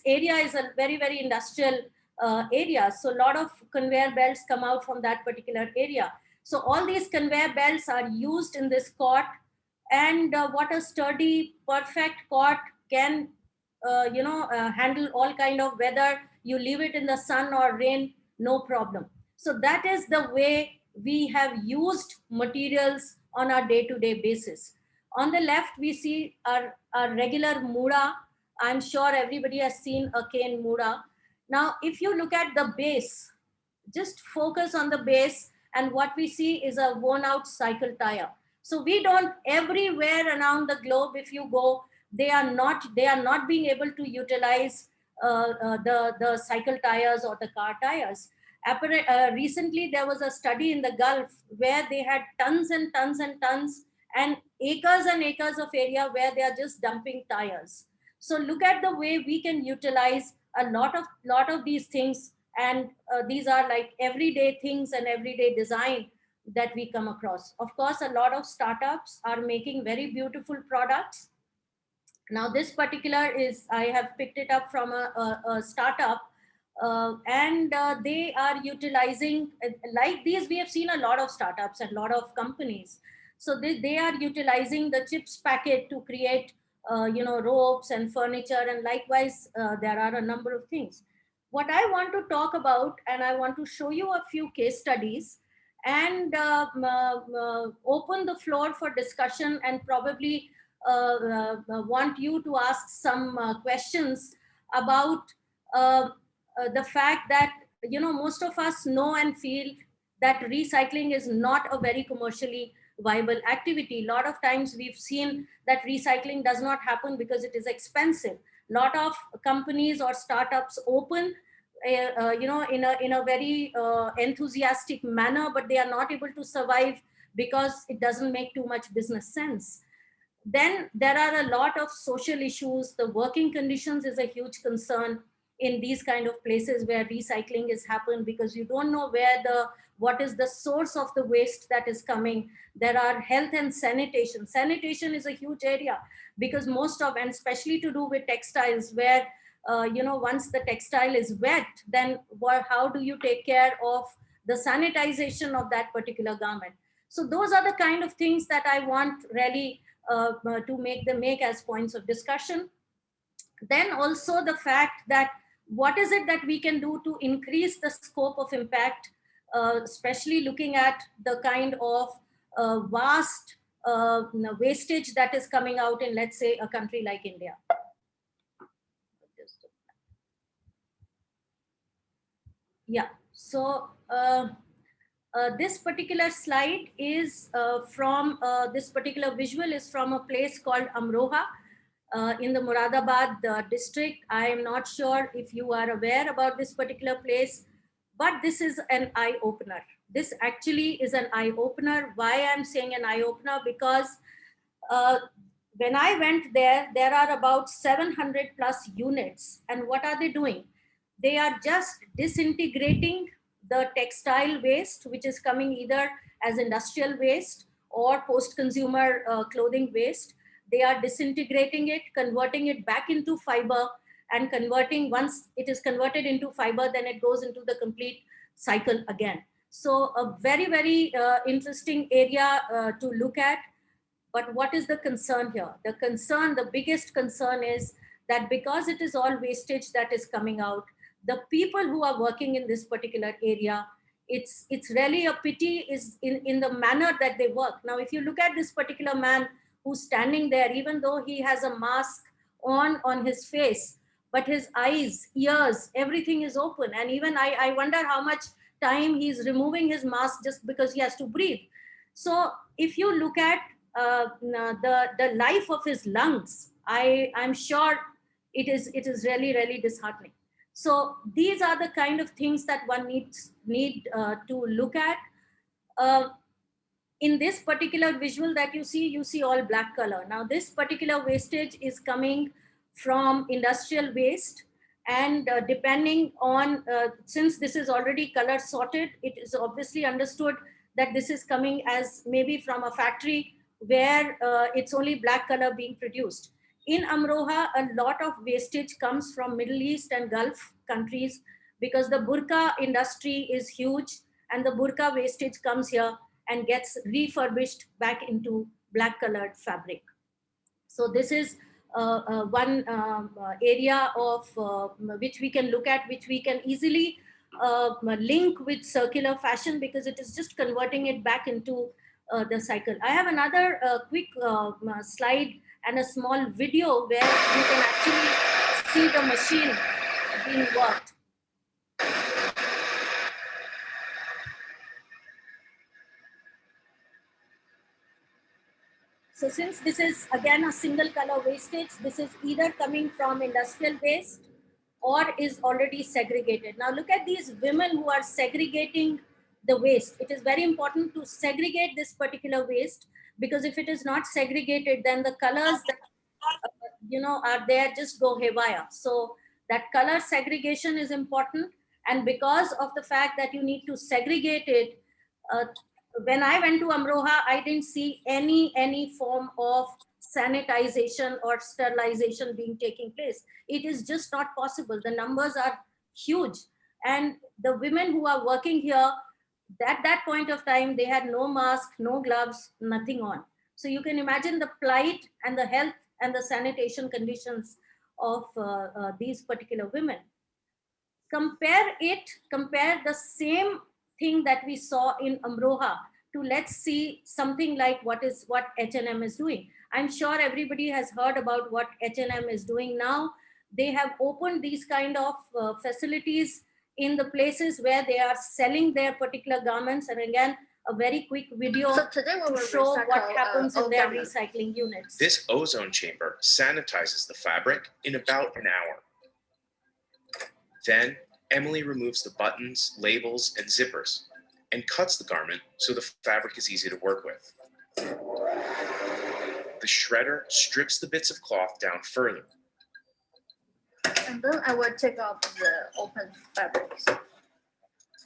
Speaker 4: area is a very, very industrial area. So a lot of conveyor belts come out from that particular area. So all these conveyor belts are used in this cot, and what a sturdy, perfect cot can, handle all kind of weather. You leave it in the sun or rain, no problem. So that is the way we have used materials on our day-to-day basis. On the left, we see our regular mura. I'm sure everybody has seen a cane mura. Now, if you look at the base, just focus on the base, and what we see is a worn out cycle tire. So we don't, everywhere around the globe, if you go, they are not being able to utilize the cycle tires or the car tires. Recently, there was a study in the Gulf where they had tons and tons and tons and acres of area where they are just dumping tires. So look at the way we can utilize a lot of these things, and these are like everyday things and everyday design that we come across. Of course, a lot of startups are making very beautiful products. Now, this particular is, I have picked it up from a startup, and they are utilizing, like these, we have seen a lot of startups and a lot of companies. So they are utilizing the chips packet to create, ropes and furniture, and likewise, there are a number of things. What I want to talk about, and I want to show you a few case studies, and open the floor for discussion, and probably want you to ask some questions about the fact that, most of us know and feel that recycling is not a very commercially viable activity. A lot of times we've seen that recycling does not happen because it is expensive. A lot of companies or startups open in a very enthusiastic manner, but they are not able to survive because it doesn't make too much business sense. Then there are a lot of social issues. The working conditions is a huge concern. in these kind of places where recycling is happened, because you don't know what is the source of the waste that is coming. There are health and sanitation. Sanitation is a huge area, because and especially to do with textiles, where once the textile is wet, then how do you take care of the sanitization of that particular garment? So those are the kind of things that I want really to make as points of discussion. Then also the fact that what is it that we can do to increase the scope of impact, especially looking at the kind of vast wastage that is coming out in, let's say, a country like India. Yeah, so this particular slide is this particular visual is from a place called Amroha in the Moradabad district. I am not sure if you are aware about this particular place, but this is an eye-opener. This actually is an eye-opener. Why I'm saying an eye-opener? Because when I went there, there are about 700 plus units. And what are they doing? They are just disintegrating the textile waste, which is coming either as industrial waste or post-consumer clothing waste. They are disintegrating it, converting it back into fiber, and once it is converted into fiber, then it goes into the complete cycle again. So a very, very interesting area to look at. But what is the concern here? The biggest concern is that because it is all wastage that is coming out, the people who are working in this particular area, it's really a pity is in the manner that they work. Now, if you look at this particular man who's standing there, even though he has a mask on his face, but his eyes, ears, everything is open. And even I wonder how much time he's removing his mask just because he has to breathe. So if you look at the life of his lungs, I'm sure it is really, really disheartening. So these are the kind of things that one need to look at. In this particular visual that you see all black color. Now this particular wastage is coming from industrial waste, and depending on, since this is already color sorted, it is obviously understood that this is coming as maybe from a factory where it's only black color being produced. In Amroha, a lot of wastage comes from Middle East and Gulf countries, because the burqa industry is huge, and the burqa wastage comes here and gets refurbished back into black colored fabric. So this is one area of which we can look at, which we can easily link with circular fashion, because it is just converting it back into the cycle. I have another quick slide and a small video where you can actually see the machine being worked. So since this is again a single color wastage, this is either coming from industrial waste or is already segregated. Now look at these women who are segregating the waste. It is very important to segregate this particular waste, because if it is not segregated, then the colors that are there just go haywire. So that color segregation is important. And because of the fact that you need to segregate it, when I went to Amroha, I didn't see any form of sanitization or sterilization being taking place. It is just not possible. The numbers are huge. And the women who are working here, at that point of time, they had no mask, no gloves, nothing on. So you can imagine the plight and the health and the sanitation conditions of these particular women. Compare the same thing that we saw in Amroha to, let's see something like what H&M is doing. I'm sure everybody has heard about what H&M is doing now. They have opened these kind of facilities in the places where they are selling their particular garments. And again, a very quick video to show what happens in their recycling units.
Speaker 5: This ozone chamber sanitizes the fabric in about an hour. Then Emily removes the buttons, labels, and zippers and cuts the garment so the fabric is easy to work with. The shredder strips the bits of cloth down further.
Speaker 6: and then I will take out the open fabrics.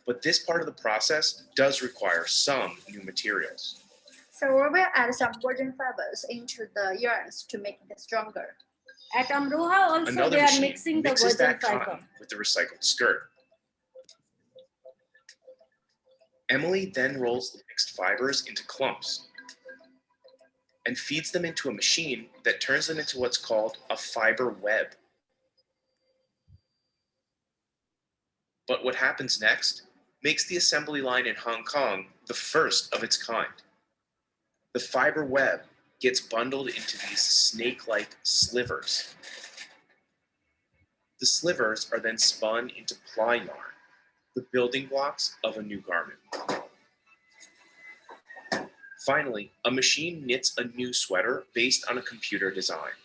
Speaker 5: But this part of the process does require some new materials.
Speaker 6: So we will add some virgin fibers into the yarns to make it stronger.
Speaker 4: At Amroha also
Speaker 5: Another
Speaker 4: they are
Speaker 5: machine
Speaker 4: mixing the
Speaker 5: mixes
Speaker 4: virgin
Speaker 5: that
Speaker 4: fiber.
Speaker 5: cotton with the recycled skirt. Emily then rolls the mixed fibers into clumps and feeds them into a machine that turns them into what's called a fiber web. But what happens next makes the assembly line in Hong Kong the first of its kind. The fiber web gets bundled into these snake-like slivers. The slivers are then spun into ply yarn, the building blocks of a new garment. Finally, a machine knits a new sweater based on a computer design.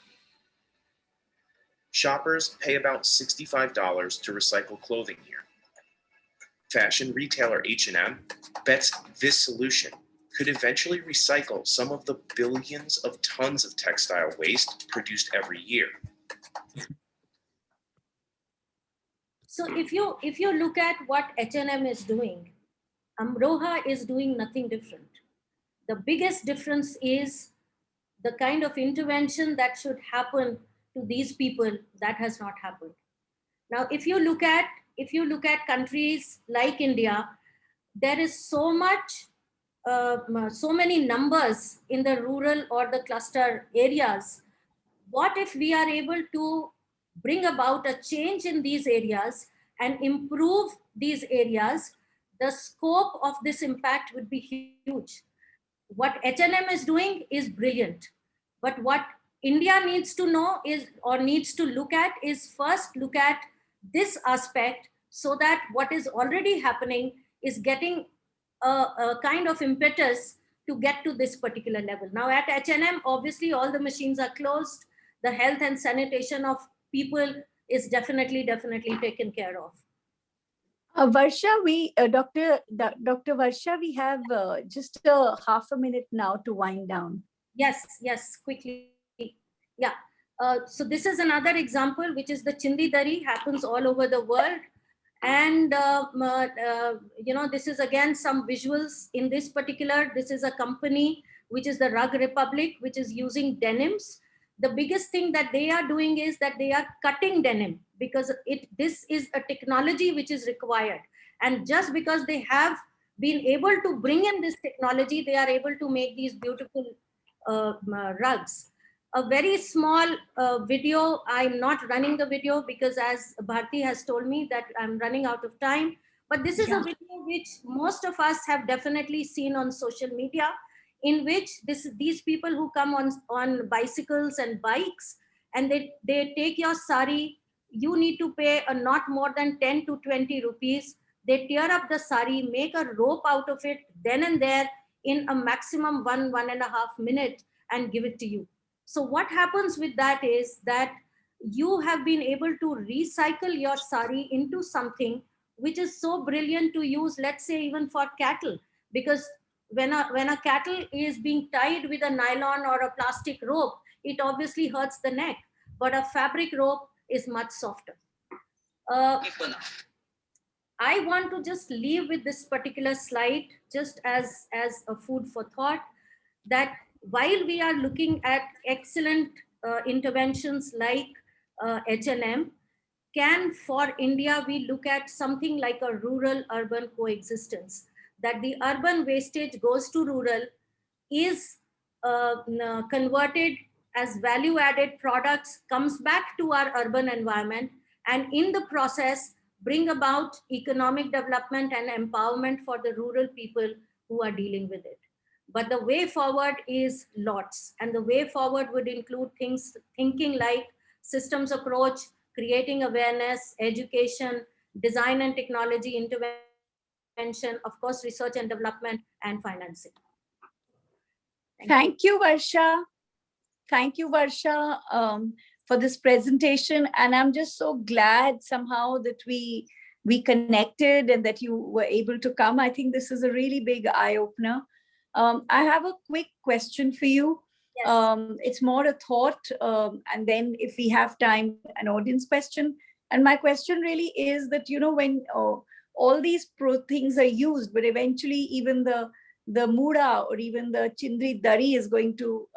Speaker 5: Shoppers pay about $65 to recycle clothing here. Fashion retailer H&M bets this solution could eventually recycle some of the billions of tons of textile waste produced every year.
Speaker 4: So if you look at what H&M is doing, Amroha is doing nothing different. The biggest difference is the kind of intervention that should happen to these people that has not happened. Now, if you look at countries like India, there is so many numbers in the rural or the cluster areas. What if we are able to bring about a change in these areas and improve these areas? The scope of this impact would be huge. What H&M is doing is brilliant, but what India needs to know is, or needs to look at, is first look at this aspect, so that what is already happening is getting a kind of impetus to get to this particular level. Now at H&M, obviously all the machines are closed. The health and sanitation of people is definitely taken care of.
Speaker 2: Varsha, Dr. Varsha, we have just half a minute now to wind down.
Speaker 4: Yes, quickly. Yeah. So this is another example, which is the Chindi Dari, happens all over the world. And, this is again some visuals in this particular. This is a company, which is the Rug Republic, which is using denims. The biggest thing that they are doing is that they are cutting denim, because this is a technology which is required. And just because they have been able to bring in this technology, they are able to make these beautiful rugs. A very small video. I'm not running the video because, as Bharti has told me, that I'm running out of time. But this is a video which most of us have definitely seen on social media, in which these people who come on bicycles and bikes, and they take your sari. You need to pay not more than 10 to 20 rupees. They tear up the sari, make a rope out of it then and there in a maximum 1.5 minutes, and give it to you. So what happens with that is that you have been able to recycle your sari into something which is so brilliant to use, let's say even for cattle, because when a cattle is being tied with a nylon or a plastic rope, it obviously hurts the neck, but a fabric rope is much softer. I want to just leave with this particular slide just as a food for thought, that while we are looking at excellent interventions like H&M, can for India we look at something like a rural-urban coexistence, that the urban wastage goes to rural, is converted as value-added products, comes back to our urban environment, and in the process bring about economic development and empowerment for the rural people who are dealing with it. But the way forward is lots, and the way forward would include thinking like systems approach, creating awareness, education, design and technology intervention, of course, research and development, and financing.
Speaker 2: Thank you, Varsha. Thank you, Varsha, for this presentation. And I'm just so glad somehow that we connected and that you were able to come. I think this is a really big eye-opener. I have a quick question for you.
Speaker 4: Yes.
Speaker 2: It's more a thought, and then if we have time, an audience question. And my question really is that, when all these things are used, but eventually even the mura or even the chindri dari is going to,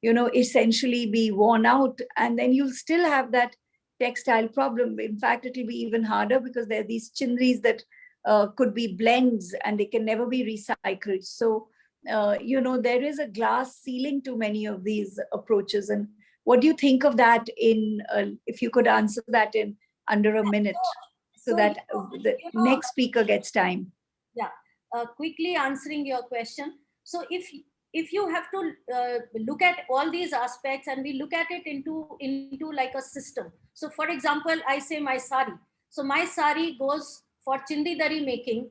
Speaker 2: essentially be worn out. And then you'll still have that textile problem. In fact, it'll be even harder because there are these chindris that could be blends and they can never be recycled. So, there is a glass ceiling to many of these approaches. And what do you think of that if you could answer that in under a minute so that the next speaker gets time?
Speaker 4: Yeah, quickly answering your question. So if you have to look at all these aspects and we look at it into like a system. So for example, I say my sari. So my sari goes for chindi dari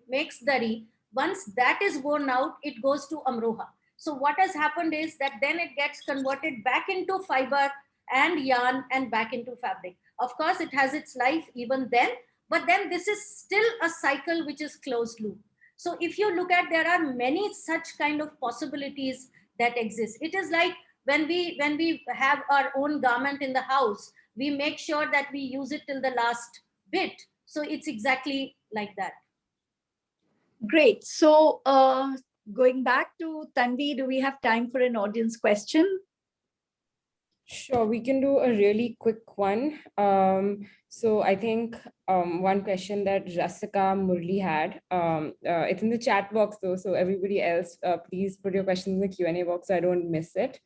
Speaker 4: makes dari. Once that is worn out, it goes to Amroha. So what has happened is that then it gets converted back into fiber and yarn and back into fabric. Of course, it has its life even then, but then this is still a cycle which is closed loop. So if you look at, there are many such kind of possibilities that exist. It is like when we have our own garment in the house, we make sure that we use it till the last bit. So it's exactly like that.
Speaker 2: Great. So going back to Tanvi, do we have time for an audience question?
Speaker 1: Sure, we can do a really quick one. So I think one question that Rasika Murli had, it's in the chat box though, so everybody else, please put your questions in the Q&A box so I don't miss it.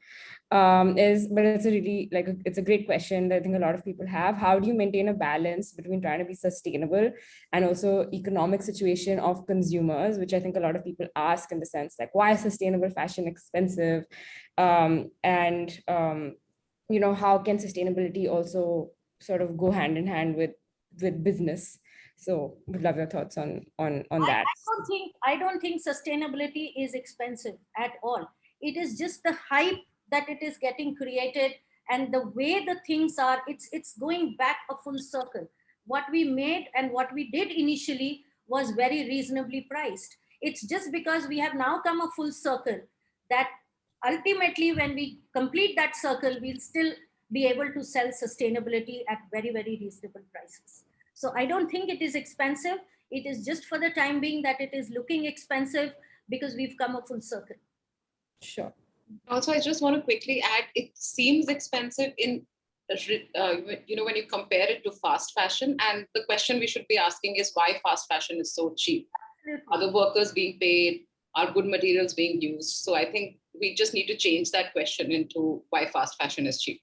Speaker 1: But it's a really, it's a great question that I think a lot of people have. How do you maintain a balance between trying to be sustainable and also economic situation of consumers, which I think a lot of people ask in the sense like, why is sustainable fashion expensive? How can sustainability also sort of go hand in hand with business? So would love your thoughts on that.
Speaker 4: I don't think sustainability is expensive at all. It is just the hype that it is getting created and the way the things are, it's going back a full circle. What we made and what we did initially was very reasonably priced. It's just because we have now come a full circle that ultimately when we complete that circle, we'll still be able to sell sustainability at very, very reasonable prices. So I don't think it is expensive. It is just for the time being that it is looking expensive because we've come a full circle.
Speaker 1: Sure.
Speaker 3: Also, I just want to quickly add, it seems expensive in, when you compare it to fast fashion. And the question we should be asking is why fast fashion is so cheap. Are the workers being paid? Are good materials being used? So I think we just need to change that question into why fast fashion is cheap.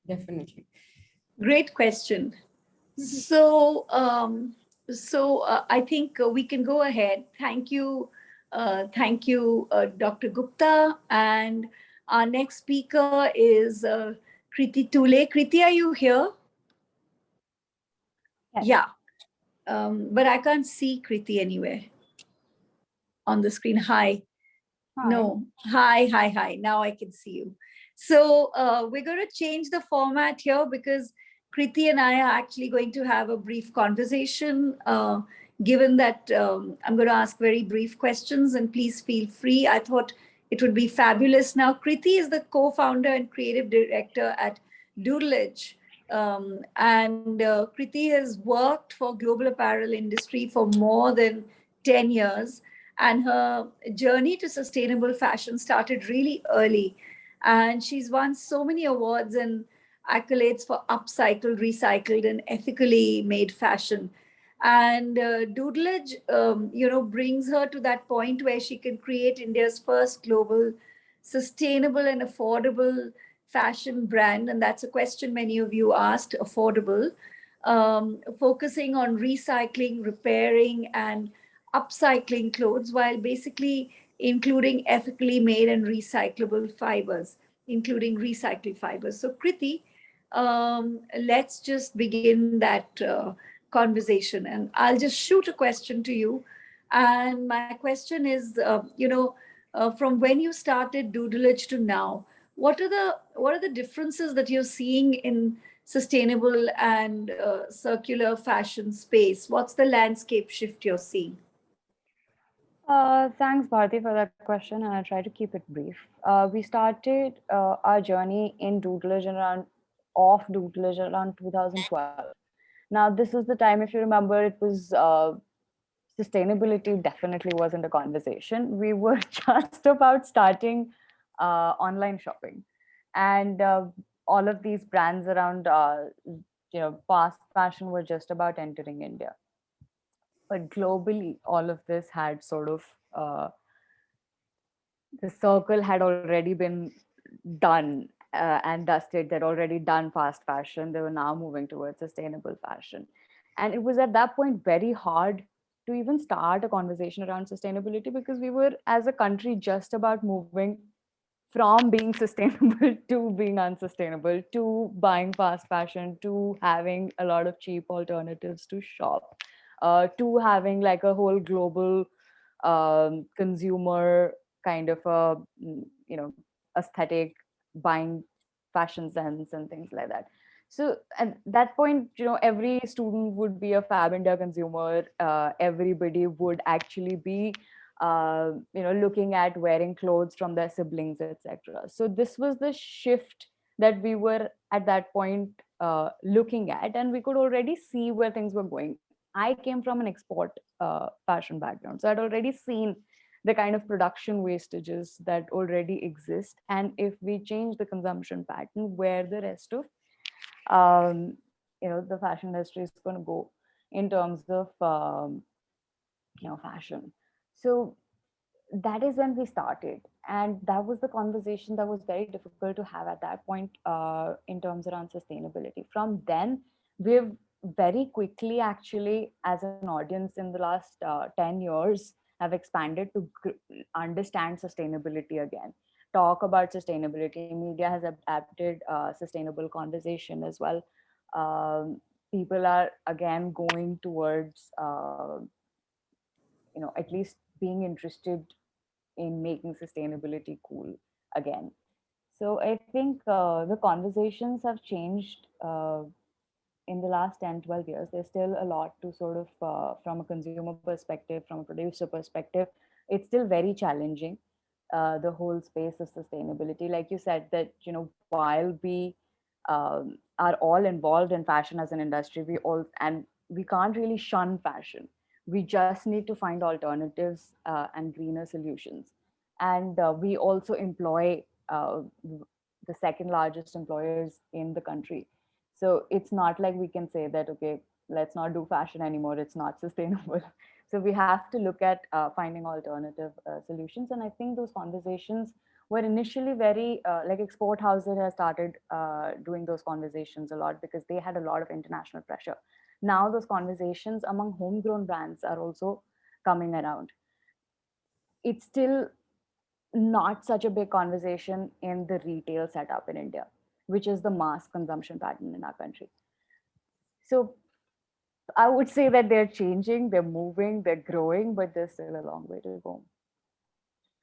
Speaker 1: Definitely.
Speaker 2: Great question. So, I think we can go ahead. Thank you, Dr. Gupta. And our next speaker is Kriti Tule. Kriti, are you here?
Speaker 7: Yes.
Speaker 2: Yeah, but I can't see Kriti anywhere on the screen. Hi. No. Hi. Now I can see you. So we're going to change the format here because Kriti and I are actually going to have a brief conversation, given that I'm going to ask very brief questions, and please feel free. I thought it would be fabulous. Now, Kriti is the co-founder and creative director at Doodleage. And Kriti has worked for global apparel industry for more than 10 years. And her journey to sustainable fashion started really early. And she's won so many awards and accolades for upcycled, recycled, and ethically made fashion. And Doodleage, brings her to that point where she can create India's first global, sustainable, and affordable fashion brand. And that's a question many of you asked, affordable, focusing on recycling, repairing, and upcycling clothes while basically including ethically made and recyclable fibers, including recycled fibers. So Kriti, let's just begin that conversation, and I'll just shoot a question to you. And my question is, from when you started Doodleage to now, what are the differences that you're seeing in sustainable and circular fashion space? What's the landscape shift you're seeing?
Speaker 7: Thanks, Bharti, for that question, and I'll try to keep it brief. We started our journey in Doodleage in around off tutelage around 2012. Now, this was the time, if you remember, it was sustainability definitely wasn't a conversation. We were just about starting online shopping, and all of these brands around, fast fashion were just about entering India. But globally, all of this had sort of the circle had already been done and dusted. They'd already done fast fashion. They were now moving towards sustainable fashion. And it was at that point very hard to even start a conversation around sustainability because we were, as a country, just about moving from being sustainable to being unsustainable to buying fast fashion to having a lot of cheap alternatives to shop to having like a whole global consumer kind of a aesthetic buying fashion sense and things like that. So at that point, every student would be a Fab India consumer. Everybody would actually be looking at wearing clothes from their siblings, etc. So this was the shift that we were at that point looking at, and we could already see where things were going. I came from an export fashion background, so I'd already seen the kind of production wastages that already exist, and if we change the consumption pattern, where the rest of the fashion industry is going to go in terms of fashion. So that is when we started, and that was the conversation that was very difficult to have at that point in terms around sustainability. From then, we've very quickly, actually, as an audience in the last 10 years, have expanded to understand sustainability again, talk about sustainability. Media has adapted sustainable conversation as well. People are again going towards at least being interested in making sustainability cool again. So I think the conversations have changed in the last 10, 12 years. There's still a lot to sort of, from a consumer perspective, from a producer perspective, it's still very challenging, the whole space of sustainability. Like you said, that, while we are all involved in fashion as an industry, and we can't really shun fashion. We just need to find alternatives and greener solutions. And we also employ the second largest employers in the country. So it's not like we can say that, okay, let's not do fashion anymore, it's not sustainable. So we have to look at finding alternative solutions. And I think those conversations were initially very, like export houses have started doing those conversations a lot because they had a lot of international pressure. Now those conversations among homegrown brands are also coming around. It's still not such a big conversation in the retail setup in India, which is the mass consumption pattern in our country. So I would say that they're changing, they're moving, they're growing, but there's still a long way to go.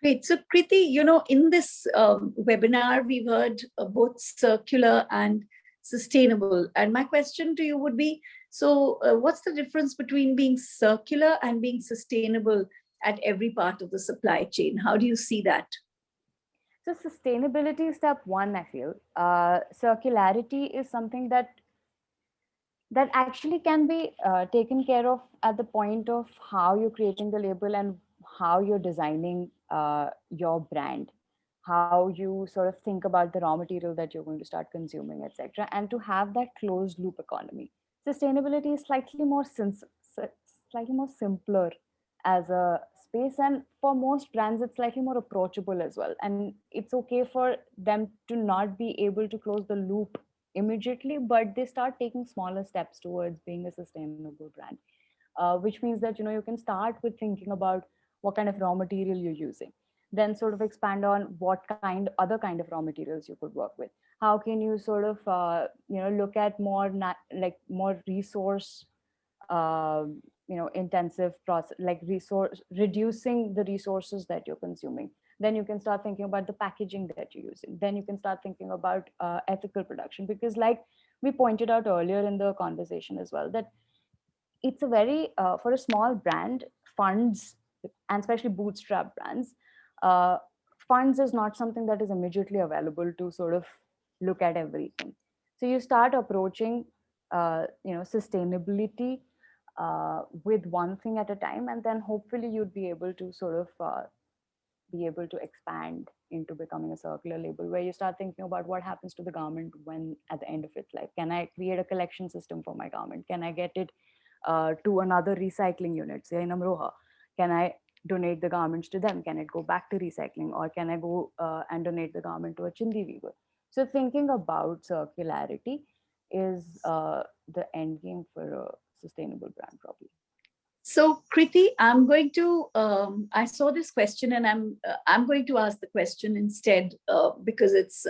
Speaker 2: Great. So, Kriti, in this webinar, we've heard both circular and sustainable. And my question to you would be, so what's the difference between being circular and being sustainable at every part of the supply chain? How do you see that?
Speaker 7: So sustainability is step one, I feel. Circularity is something that actually can be taken care of at the point of how you're creating the label and how you're designing your brand, how you sort of think about the raw material that you're going to start consuming, etc., and to have that closed loop economy. Sustainability is slightly more simpler as a space, and for most brands it's slightly more approachable as well, and it's okay for them to not be able to close the loop immediately, but they start taking smaller steps towards being a sustainable brand, which means that you can start with thinking about what kind of raw material you're using, then sort of expand on what other kind of raw materials you could work with. How can you sort of look at more resource intensive process, like resource reducing the resources that you're consuming. Then you can start thinking about the packaging that you're using. Then you can start thinking about ethical production, because like we pointed out earlier in the conversation as well, that it's a very for a small brand, funds, and especially bootstrap brands, funds is not something that is immediately available to sort of look at everything. So you start approaching, sustainability with one thing at a time, and then hopefully you'd be able to sort of be able to expand into becoming a circular label, where you start thinking about what happens to the garment when at the end of its life. Can I create a collection system for my garment? Can I get it to another recycling unit, say in Amroha? Can I donate the garments to them? Can it go back to recycling, or can I go and donate the garment to a chindi weaver? So thinking about circularity is the end game for a sustainable brand, probably.
Speaker 2: So, Kriti, I'm going to. I saw this question, and I'm going to ask the question instead, because it's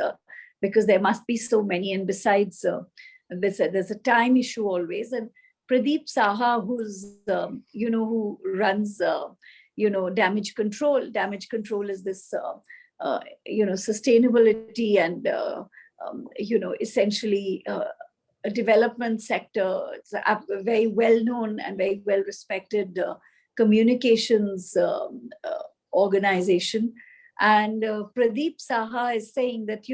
Speaker 2: because there must be so many, and besides, there's a time issue always. And Pradeep Saha, who's who runs damage control. Damage control is this sustainability and essentially. A development sector. It's a very well-known and very well-respected communications organization. And Pradeep Saha is saying that,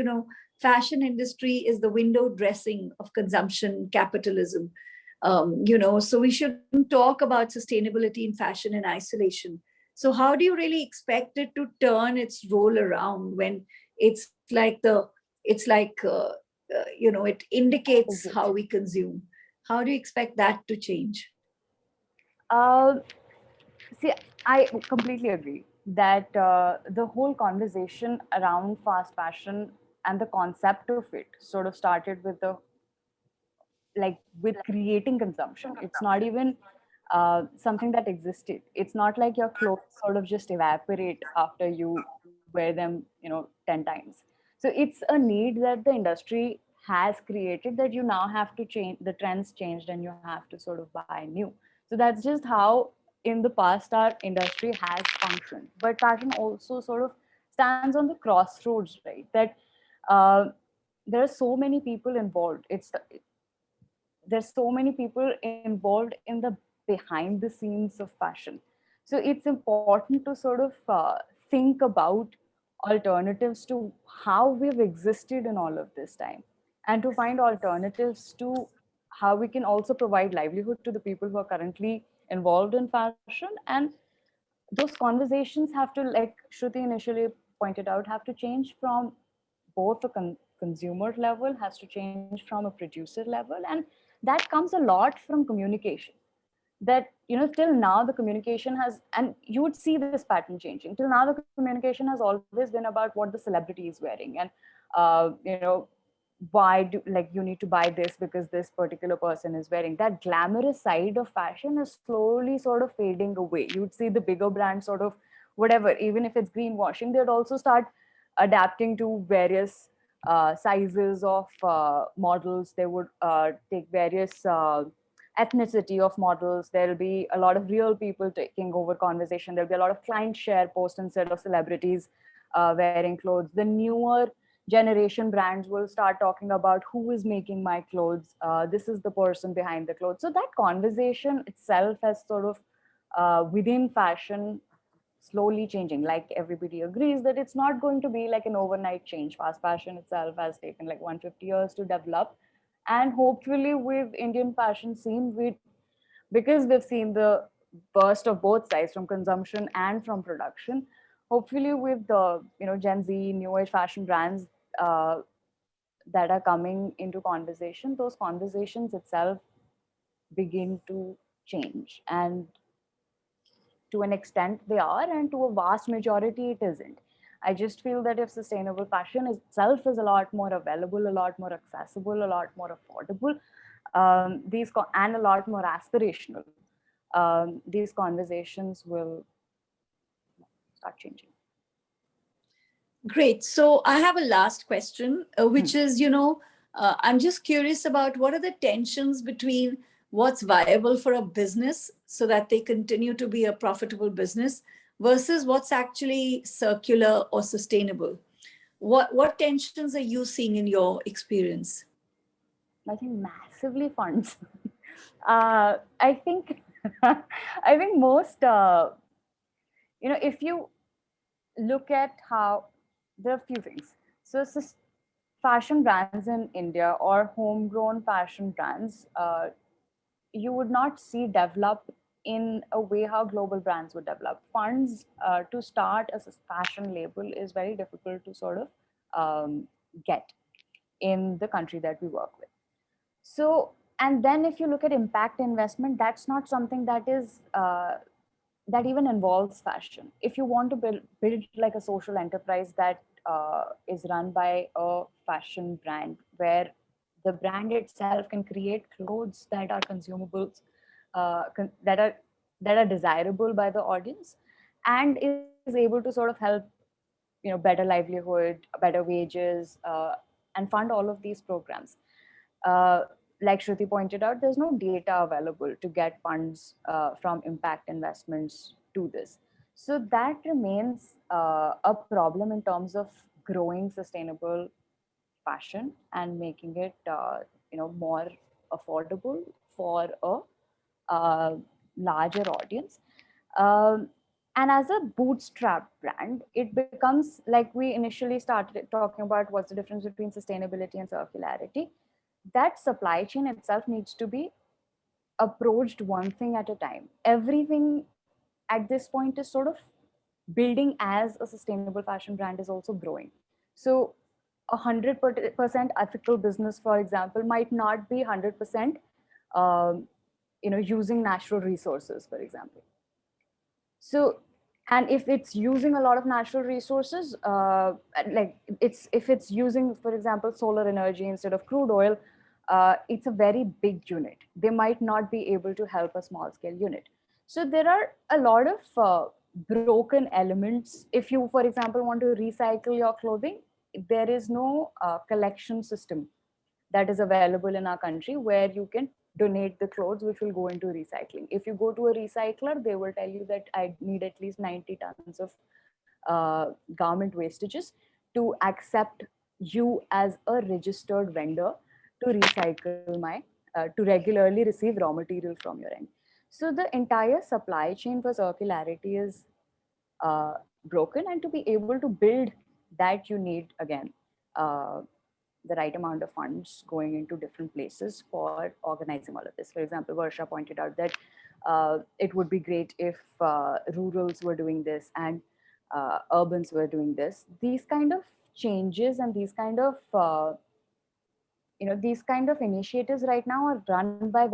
Speaker 2: fashion industry is the window dressing of consumption capitalism. So we shouldn't talk about sustainability in fashion in isolation. So how do you really expect it to turn its role around when it's like it indicates how we consume? How do you expect that to change?
Speaker 7: See, I completely agree that the whole conversation around fast fashion and the concept of it sort of started with with creating consumption. It's not even something that existed. It's not like your clothes sort of just evaporate after you wear them 10 times. So it's a need that the industry has created, that you now have to change. The trends changed and you have to sort of buy new. So that's just how in the past our industry has functioned. But fashion also sort of stands on the crossroads, right? That uh, there are so many people involved. There's so many people involved in the behind the scenes of fashion. So it's important to sort of think about alternatives to how we've existed in all of this time, and to find alternatives to how we can also provide livelihood to the people who are currently involved in fashion. And those conversations have to, like Shruti initially pointed out, have to change from both a consumer level, has to change from a producer level, and that comes a lot from communication. That till now the communication has, and you would see this pattern changing. Till now the communication has always been about what the celebrity is wearing, and uh, you know why do, like, you need to buy this because this particular person is wearing. That glamorous side of fashion is slowly sort of fading away. You'd see the bigger brands sort of, whatever, even if it's greenwashing, they'd also start adapting to various sizes of models. They would take various ethnicity of models. There'll be a lot of real people taking over conversation. There'll be a lot of client share posts instead of celebrities wearing clothes. The newer generation brands will start talking about who is making my clothes. This is the person behind the clothes. So that conversation itself has sort of within fashion slowly changing. Like, everybody agrees that it's not going to be like an overnight change. Fast fashion itself has taken like 150 years to develop. And hopefully with Indian fashion scene, because we've seen the burst of both sides, from consumption and from production, hopefully with the Gen Z new age fashion brands uh, that are coming into conversation, those conversations itself begin to change. And to an extent they are, and to a vast majority it isn't. I just feel that if sustainable fashion itself is a lot more available, a lot more accessible, a lot more affordable, and a lot more aspirational, these conversations will start changing.
Speaker 2: Great. So I have a last question, which is, I'm just curious about what are the tensions between what's viable for a business so that they continue to be a profitable business versus what's actually circular or sustainable. What tensions are you seeing in your experience?
Speaker 7: I think massively funds. I think I think most if you look at how, there are a few things. So fashion brands in India or homegrown fashion brands, you would not see develop in a way how global brands would develop. Funds to start as a fashion label is very difficult to sort of get in the country that we work with. So, and then if you look at impact investment, that's not something that is that even involves fashion. If you want to build like a social enterprise that is run by a fashion brand, where the brand itself can create clothes that are consumables, that are desirable by the audience, and is able to sort of help, better livelihood, better wages, and fund all of these programs. Uh, like Shruti pointed out, there's no data available to get funds from impact investments to this. So that remains a problem in terms of growing sustainable fashion and making it, more affordable for a larger audience. Um, and as a bootstrap brand, it becomes like we initially started talking about what's the difference between sustainability and circularity. That supply chain itself needs to be approached one thing at a time. Everything at this point is sort of building as a sustainable fashion brand is also growing. So 100% ethical business, for example, might not be 100%, using natural resources, for example. So, and if it's using a lot of natural resources, like if it's using, for example, solar energy instead of crude oil, it's a very big unit. They might not be able to help a small scale unit. So there are a lot of broken elements. If you, for example, want to recycle your clothing, there is no collection system that is available in our country where you can donate the clothes which will go into recycling. If you go to a recycler, they will tell you that I need at least 90 tons of garment wastages to accept you as a registered vendor to recycle to regularly receive raw material from your end. So the entire supply chain for circularity is broken, and to be able to build that, you need, again, the right amount of funds going into different places for organizing all of this. For example, Varsha pointed out that it would be great if rurals were doing this and urbans were doing this. These kind of changes and these kind of initiatives right now are run by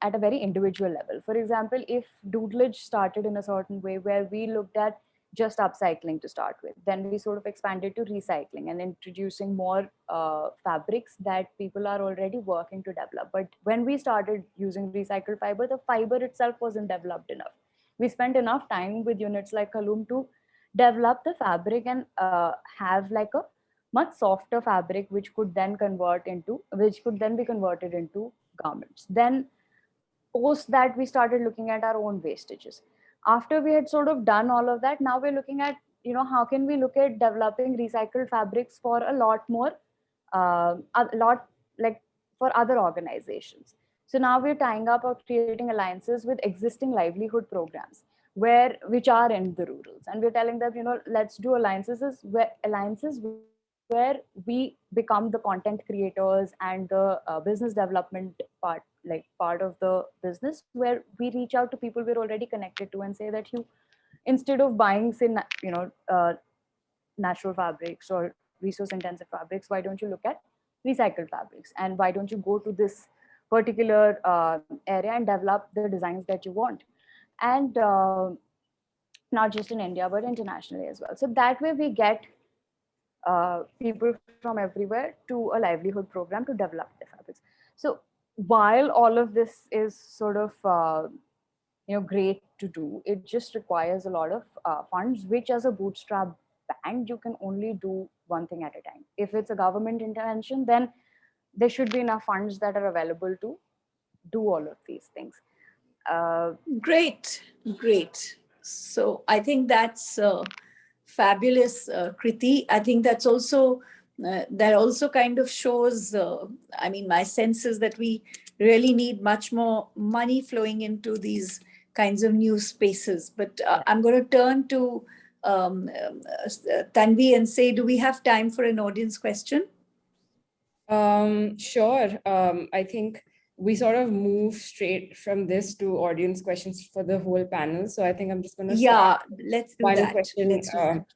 Speaker 7: at a very individual level. For example, if doodlage started in a certain way where we looked at just upcycling to start with, then we sort of expanded to recycling and introducing more fabrics that people are already working to develop. But when we started using recycled fiber, the fiber itself wasn't developed enough. We spent enough time with units like Kalum to develop the fabric and have like a much softer fabric which could then be converted into garments. Then post that, we started looking at our own wastages. After we had sort of done all of that, now we're looking at, how can we look at developing recycled fabrics for a lot, like, for other organizations. So now we're tying up or creating alliances with existing livelihood programs which are in the rurals, and we're telling them, let's do alliances where we become the content creators and the business development part of the business, where we reach out to people we're already connected to and say that instead of buying, say, natural fabrics or resource intensive fabrics, why don't you look at recycled fabrics, and why don't you go to this particular area and develop the designs that you want, and not just in India but internationally as well. So that way we get people from everywhere to a livelihood program to develop the fabrics. So while all of this is sort of great to do, it just requires a lot of funds, which as a bootstrap band you can only do one thing at a time. If it's a government intervention, then there should be enough funds that are available to do all of these things.
Speaker 2: Great. So I think that's fabulous, Kriti. I think that also kind of shows, my sense is that we really need much more money flowing into these kinds of new spaces. But I'm going to turn to Tanvi and say, do we have time for an audience question?
Speaker 1: Sure. I think we sort of move straight from this to audience questions for the whole panel. So I think I'm just going to start
Speaker 2: Let's do
Speaker 1: one
Speaker 2: that.
Speaker 1: question,
Speaker 2: Let's do that.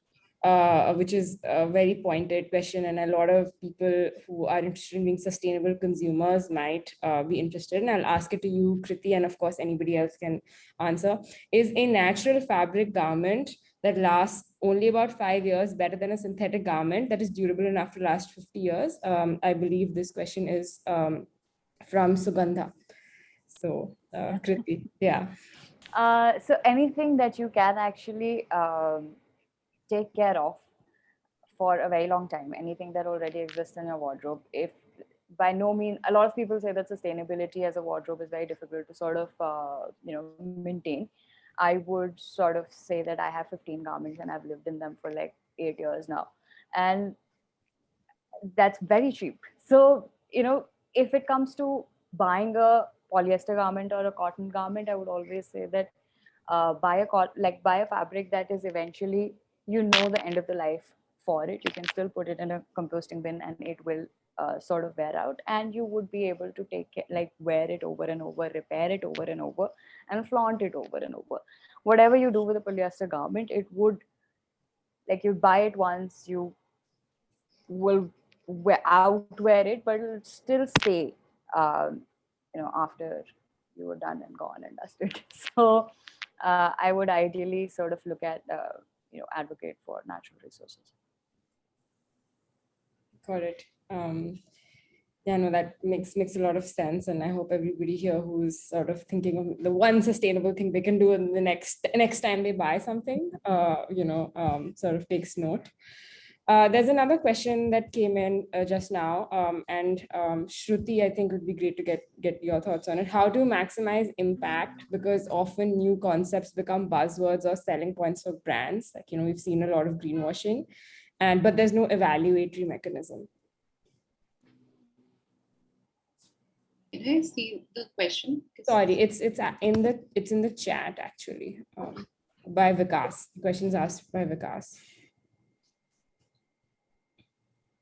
Speaker 1: which is a very pointed question, and a lot of people who are interested in being sustainable consumers might be interested. And I'll ask it to you, Kriti, and of course anybody else can answer. Is a natural fabric garment that lasts only about 5 years better than a synthetic garment that is durable enough to last 50 years? I believe this question is from Sugandha. So, Kriti, yeah.
Speaker 7: So anything that you can actually take care of for a very long time, anything that already exists in your wardrobe, if by no means, a lot of people say that sustainability as a wardrobe is very difficult to sort of maintain. I would sort of say that I have 15 garments and I've lived in them for like 8 years now, and that's very cheap. So if it comes to buying a polyester garment or a cotton garment, I would always say that buy a fabric that is eventually, the end of the life for it. You can still put it in a composting bin and it will sort of wear out, and you would be able to wear it over and over, repair it over and over, and flaunt it over and over. Whatever you do with a polyester garment, it would, like, you buy it once, you will outwear it, but it'll still stay after you were done and gone and dusted. So I would ideally sort of look at advocate for natural resources.
Speaker 1: Got it. Yeah, no, that makes a lot of sense, and I hope everybody here who's sort of thinking of the one sustainable thing they can do in the next time they buy something, sort of takes note. There's another question that came in just now, and Shruti, I think it would be great to get your thoughts on it. How to maximize impact, because often new concepts become buzzwords or selling points for brands. Like, we've seen a lot of greenwashing, but there's no evaluatory mechanism.
Speaker 3: Can I see the question?
Speaker 1: Sorry, it's in the chat actually, by Vikas. The question is asked by Vikas.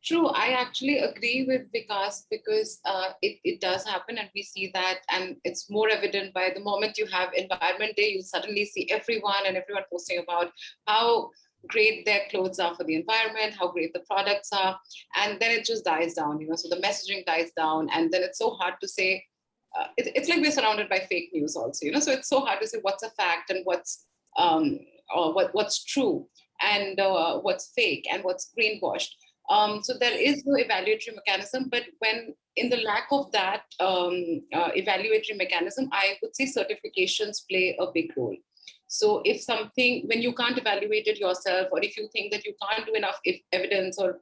Speaker 3: True, I actually agree with Vikas, because it does happen, and we see that, and it's more evident by the moment you have Environment Day. You suddenly see everyone posting about how great their clothes are for the environment, how great the products are, and then it just dies down. So the messaging dies down, and then it's so hard to say. It's like we're surrounded by fake news also. So it's so hard to say what's a fact and what's what's true, and what's fake and what's greenwashed. So there is no evaluatory mechanism, but when in the lack of that evaluatory mechanism, I would say certifications play a big role. So if something, when you can't evaluate it yourself, or if you think that you can't do enough evidence or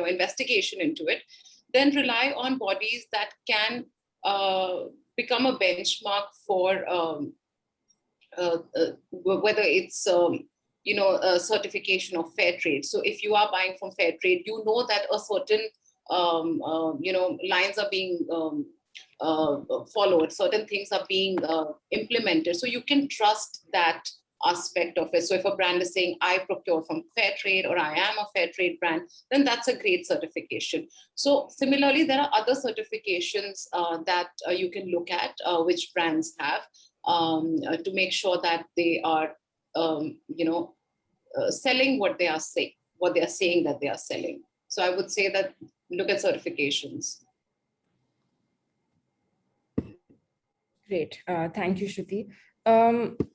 Speaker 3: investigation into it, then rely on bodies that can become a benchmark for whether it's a certification of fair trade. So if you are buying from fair trade, that a certain lines are being followed, certain things are being implemented, so you can trust that aspect of it. So if a brand is saying, I procure from fair trade, or I am a fair trade brand, then that's a great certification. So similarly, there are other certifications that you can look at, which brands have, to make sure that they are selling what they are saying that they are selling. So I would say that look at certifications.
Speaker 1: Great. Thank you, Shruti.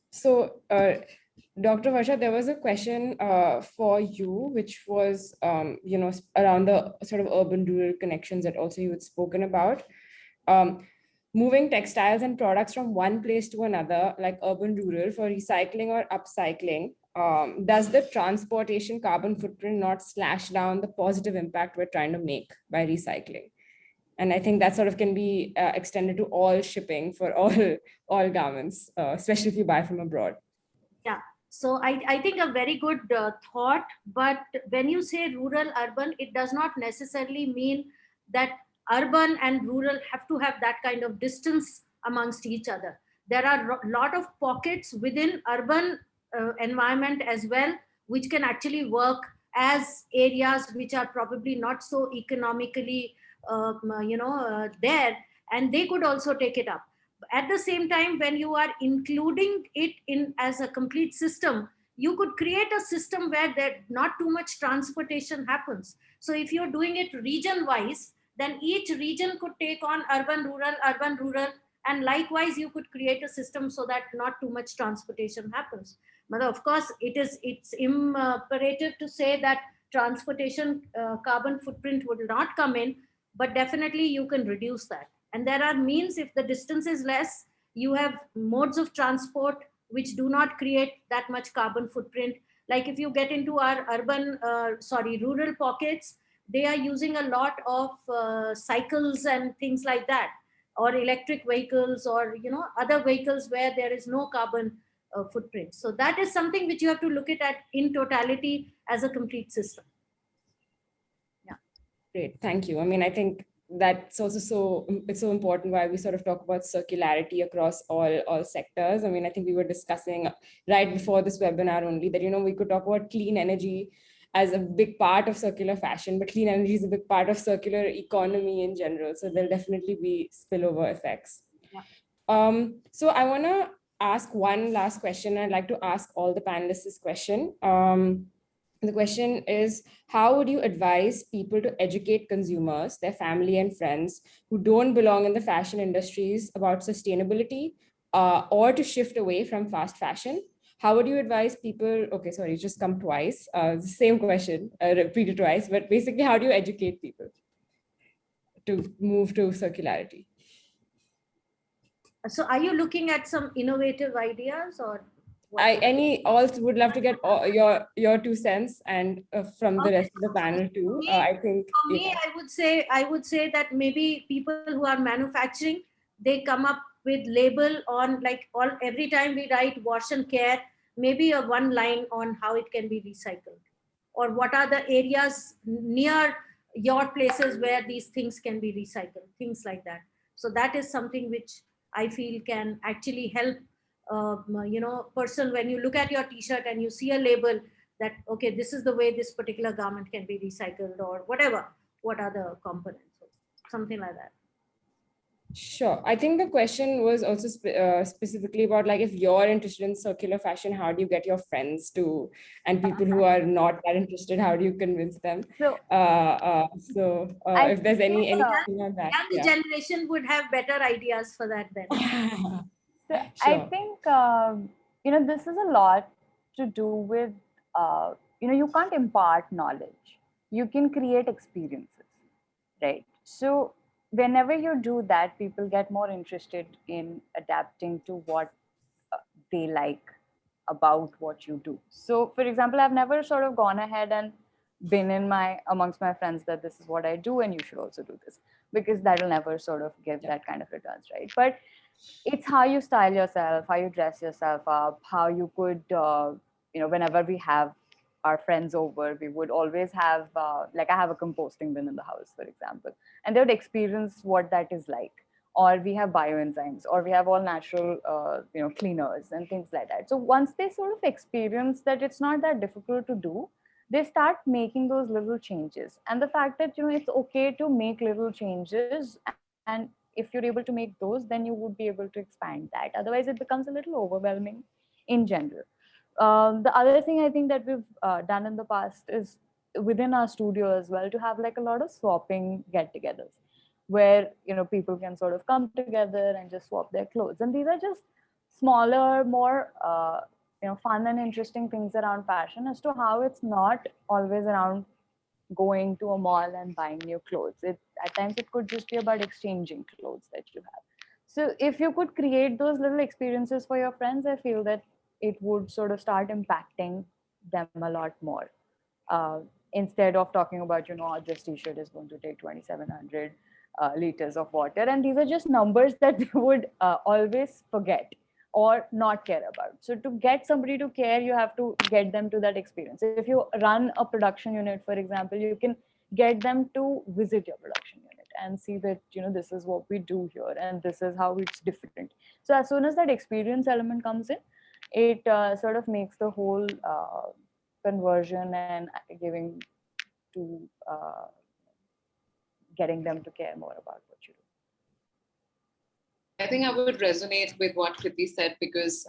Speaker 1: So, Dr. Varsha, there was a question for you, which was, around the sort of urban-rural connections that also you had spoken about. Moving textiles and products from one place to another, like urban-rural, for recycling or upcycling, does the transportation carbon footprint not slash down the positive impact we're trying to make by recycling? And I think that sort of can be extended to all shipping for all garments, especially if you buy from abroad.
Speaker 4: Yeah, so I think a very good thought, but when you say rural, urban, it does not necessarily mean that urban and rural have to have that kind of distance amongst each other. There are a lot of pockets within urban environment as well, which can actually work as areas which are probably not so economically there, and they could also take it up. At the same time, when you are including it in as a complete system, you could create a system where there not too much transportation happens. So if you're doing it region wise, then each region could take on urban rural, and likewise you could create a system so that not too much transportation happens. But of course it's imperative to say that transportation carbon footprint would not come in, but definitely you can reduce that. And there are means, if the distance is less, you have modes of transport which do not create that much carbon footprint. Like if you get into our rural pockets, they are using a lot of cycles and things like that, or electric vehicles, or other vehicles where there is no carbon footprint. So that is something which you have to look at in totality as a complete system.
Speaker 1: Great, thank you. I mean, I think that's also it's so important why we sort of talk about circularity across all sectors. I mean, I think we were discussing right before this webinar only that, we could talk about clean energy as a big part of circular fashion, but clean energy is a big part of circular economy in general. So there'll definitely be spillover effects.
Speaker 4: Yeah.
Speaker 1: So I want to ask one last question. I'd like to ask all the panelists this question. The question is, how would you advise people to educate consumers, their family and friends who don't belong in the fashion industries about sustainability or to shift away from fast fashion? How would you advise people? Okay, sorry, just come twice. Same question, repeated twice, but basically, how do you educate people to move to circularity?
Speaker 4: So are you looking at some innovative ideas, or what?
Speaker 1: All would love to get your 2 cents, and from the rest of the panel too. I think
Speaker 4: for me, I would say that maybe people who are manufacturing, they come up with label on, like, every time we write wash and care, maybe a one line on how it can be recycled, or what are the areas near your places where these things can be recycled, things like that. So that is something which I feel can actually help person. When you look at your t-shirt and you see a label that, okay, this is the way this particular garment can be recycled, or whatever, what are the components, something like that.
Speaker 1: Sure. I think the question was also specifically about, like, if you're interested in circular fashion, how do you get your friends to, and people who are not that interested, how do you convince them?
Speaker 7: So,
Speaker 1: If there's anything on that.
Speaker 4: Young generation would have better ideas for that then.
Speaker 7: So
Speaker 1: Sure.
Speaker 7: I think, this is a lot to do with, you can't impart knowledge. You can create experiences, right? So whenever you do that, people get more interested in adapting to what they like about what you do. So for example, I've never sort of gone ahead and been amongst my friends that this is what I do and you should also do this, because that'll never sort of give that kind of returns, right? But it's how you style yourself, how you dress yourself up, how you could, whenever we have our friends over, we would always have, like, I have a composting bin in the house, for example, and they would experience what that is like. Or we have bioenzymes, or we have all natural, cleaners and things like that. So once they sort of experience that it's not that difficult to do, they start making those little changes. And the fact that, it's okay to make little changes, and if you're able to make those, then you would be able to expand that. Otherwise, it becomes a little overwhelming in general. The other thing I think that we've done in the past is within our studio as well, to have like a lot of swapping get-togethers, where people can sort of come together and just swap their clothes. And these are just smaller, more fun and interesting things around fashion, as to how it's not always around going to a mall and buying new clothes. At times it could just be about exchanging clothes that you have. So if you could create those little experiences for your friends, I feel that it would sort of start impacting them a lot more. Instead of talking about, this t-shirt is going to take 2,700 liters of water. And these are just numbers that they would always forget or not care about. So to get somebody to care, you have to get them to that experience. If you run a production unit, for example, you can get them to visit your production unit and see that, this is what we do here and this is how it's different. So as soon as that experience element comes in, it sort of makes the whole getting them to care more about what you do.
Speaker 3: I think I would resonate with what Kriti said, because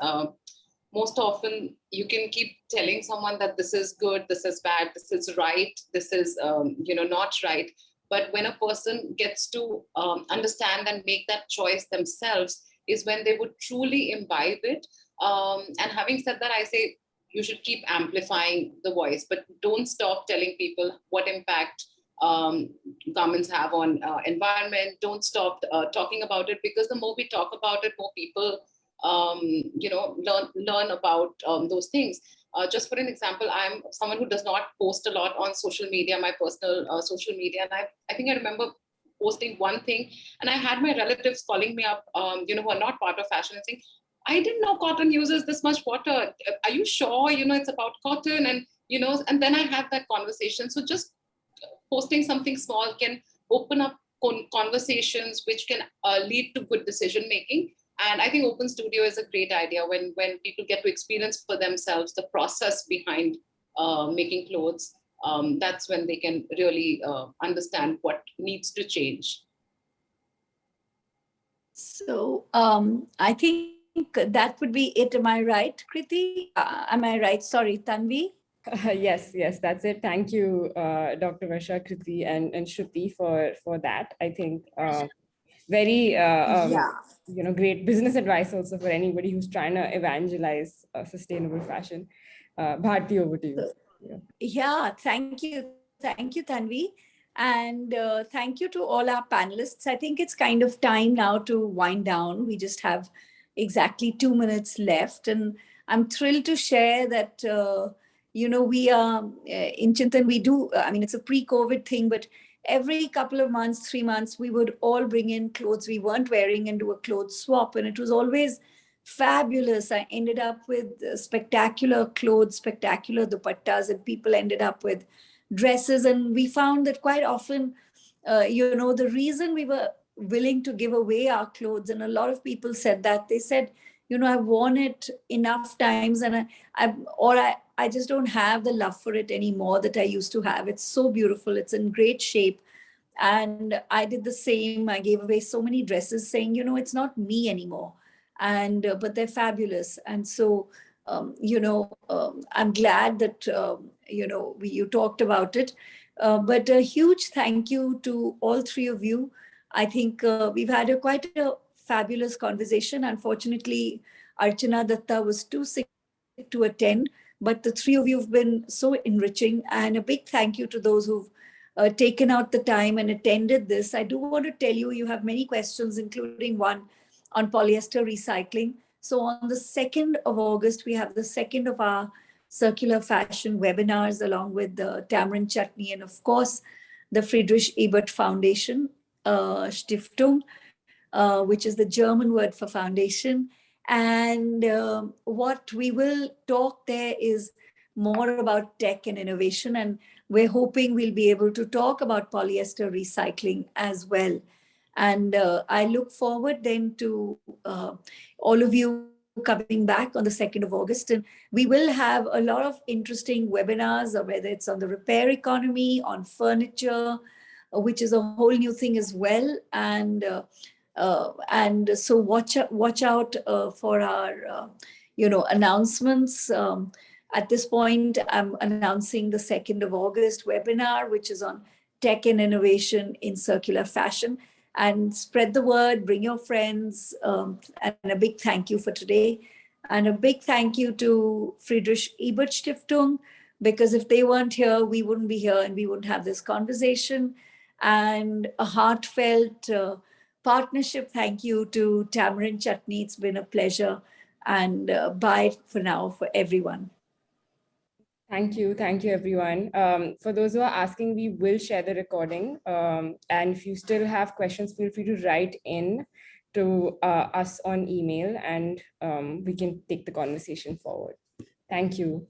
Speaker 3: most often you can keep telling someone that this is good, this is bad, this is right, this is not right. But when a person gets to understand and make that choice themselves is when they would truly imbibe it. And having said that, I say you should keep amplifying the voice, but don't stop telling people what impact governments have on environment. Don't stop talking about it, because the more we talk about it, more people learn about those things. Just for an example, I'm someone who does not post a lot on social media, my personal social media. And I think I remember posting one thing, and I had my relatives calling me up, who are not part of fashion, and saying, I didn't know cotton uses this much water. Are you sure, it's about cotton? And, and then I have that conversation. So just posting something small can open up conversations which can lead to good decision making. And I think Open Studio is a great idea when people get to experience for themselves the process behind making clothes. That's when they can really understand what needs to change.
Speaker 2: So I think that would be it. Am I right, Kriti? Am I right? Sorry, Tanvi?
Speaker 1: Yes, that's it. Thank you, Dr. Varsha, Kriti, and Shruti for that. I think very great business advice also for anybody who's trying to evangelize sustainable fashion. Bharti, over to you.
Speaker 2: Yeah, thank you, Tanvi, and thank you to all our panelists. I think it's kind of time now to wind down. We just have exactly 2 minutes left, and I'm thrilled to share that we are in Chintan. We do. I mean, it's a pre-COVID thing, but every couple of months, 3 months, we would all bring in clothes we weren't wearing and do a clothes swap, and it was always fabulous. I ended up with spectacular clothes, spectacular dupattas, and people ended up with dresses. And we found that quite often, the reason we were willing to give away our clothes, and a lot of people said that, they said, I've worn it enough times, and I just don't have the love for it anymore that I used to have. It's so beautiful. It's in great shape. And I did the same. I gave away so many dresses saying, it's not me anymore. And but they're fabulous. And so I'm glad that you talked about it. But a huge thank you to all three of you. I think we've had quite a fabulous conversation. Unfortunately, Archana Datta was too sick to attend, but the three of you have been so enriching. And a big thank you to those who've taken out the time and attended this. I do want to tell you, you have many questions, including one on polyester recycling. So on the 2nd of August, we have the second of our circular fashion webinars, along with the Tamarind, Chutney, and of course, the Friedrich Ebert Foundation, Stiftung, which is the German word for foundation. And what we will talk there is more about tech and innovation. And we're hoping we'll be able to talk about polyester recycling as well. And I look forward then to all of you coming back on the 2nd of August. And we will have a lot of interesting webinars, whether it's on the repair economy, on furniture, which is a whole new thing as well. And so watch out for our announcements. At this point, I'm announcing the 2nd of August webinar, which is on tech and innovation in circular fashion. And spread the word, bring your friends, and a big thank you for today. And a big thank you to Friedrich Ebert Stiftung, because if they weren't here, we wouldn't be here and we wouldn't have this conversation. And a heartfelt partnership thank you to Tamarind Chutney. It's been a pleasure. And bye for now for everyone.
Speaker 1: Thank you, everyone. For those who are asking, we will share the recording. And if you still have questions, feel free to write in to us on email, and we can take the conversation forward. Thank you.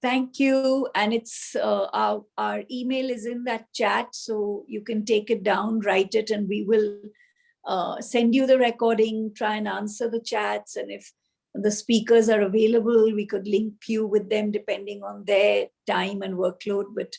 Speaker 2: Thank you. And it's our email is in that chat, so you can take it down, write it, and we will send you the recording, try and answer the chats. And if the speakers are available, we could link you with them depending on their time and workload. But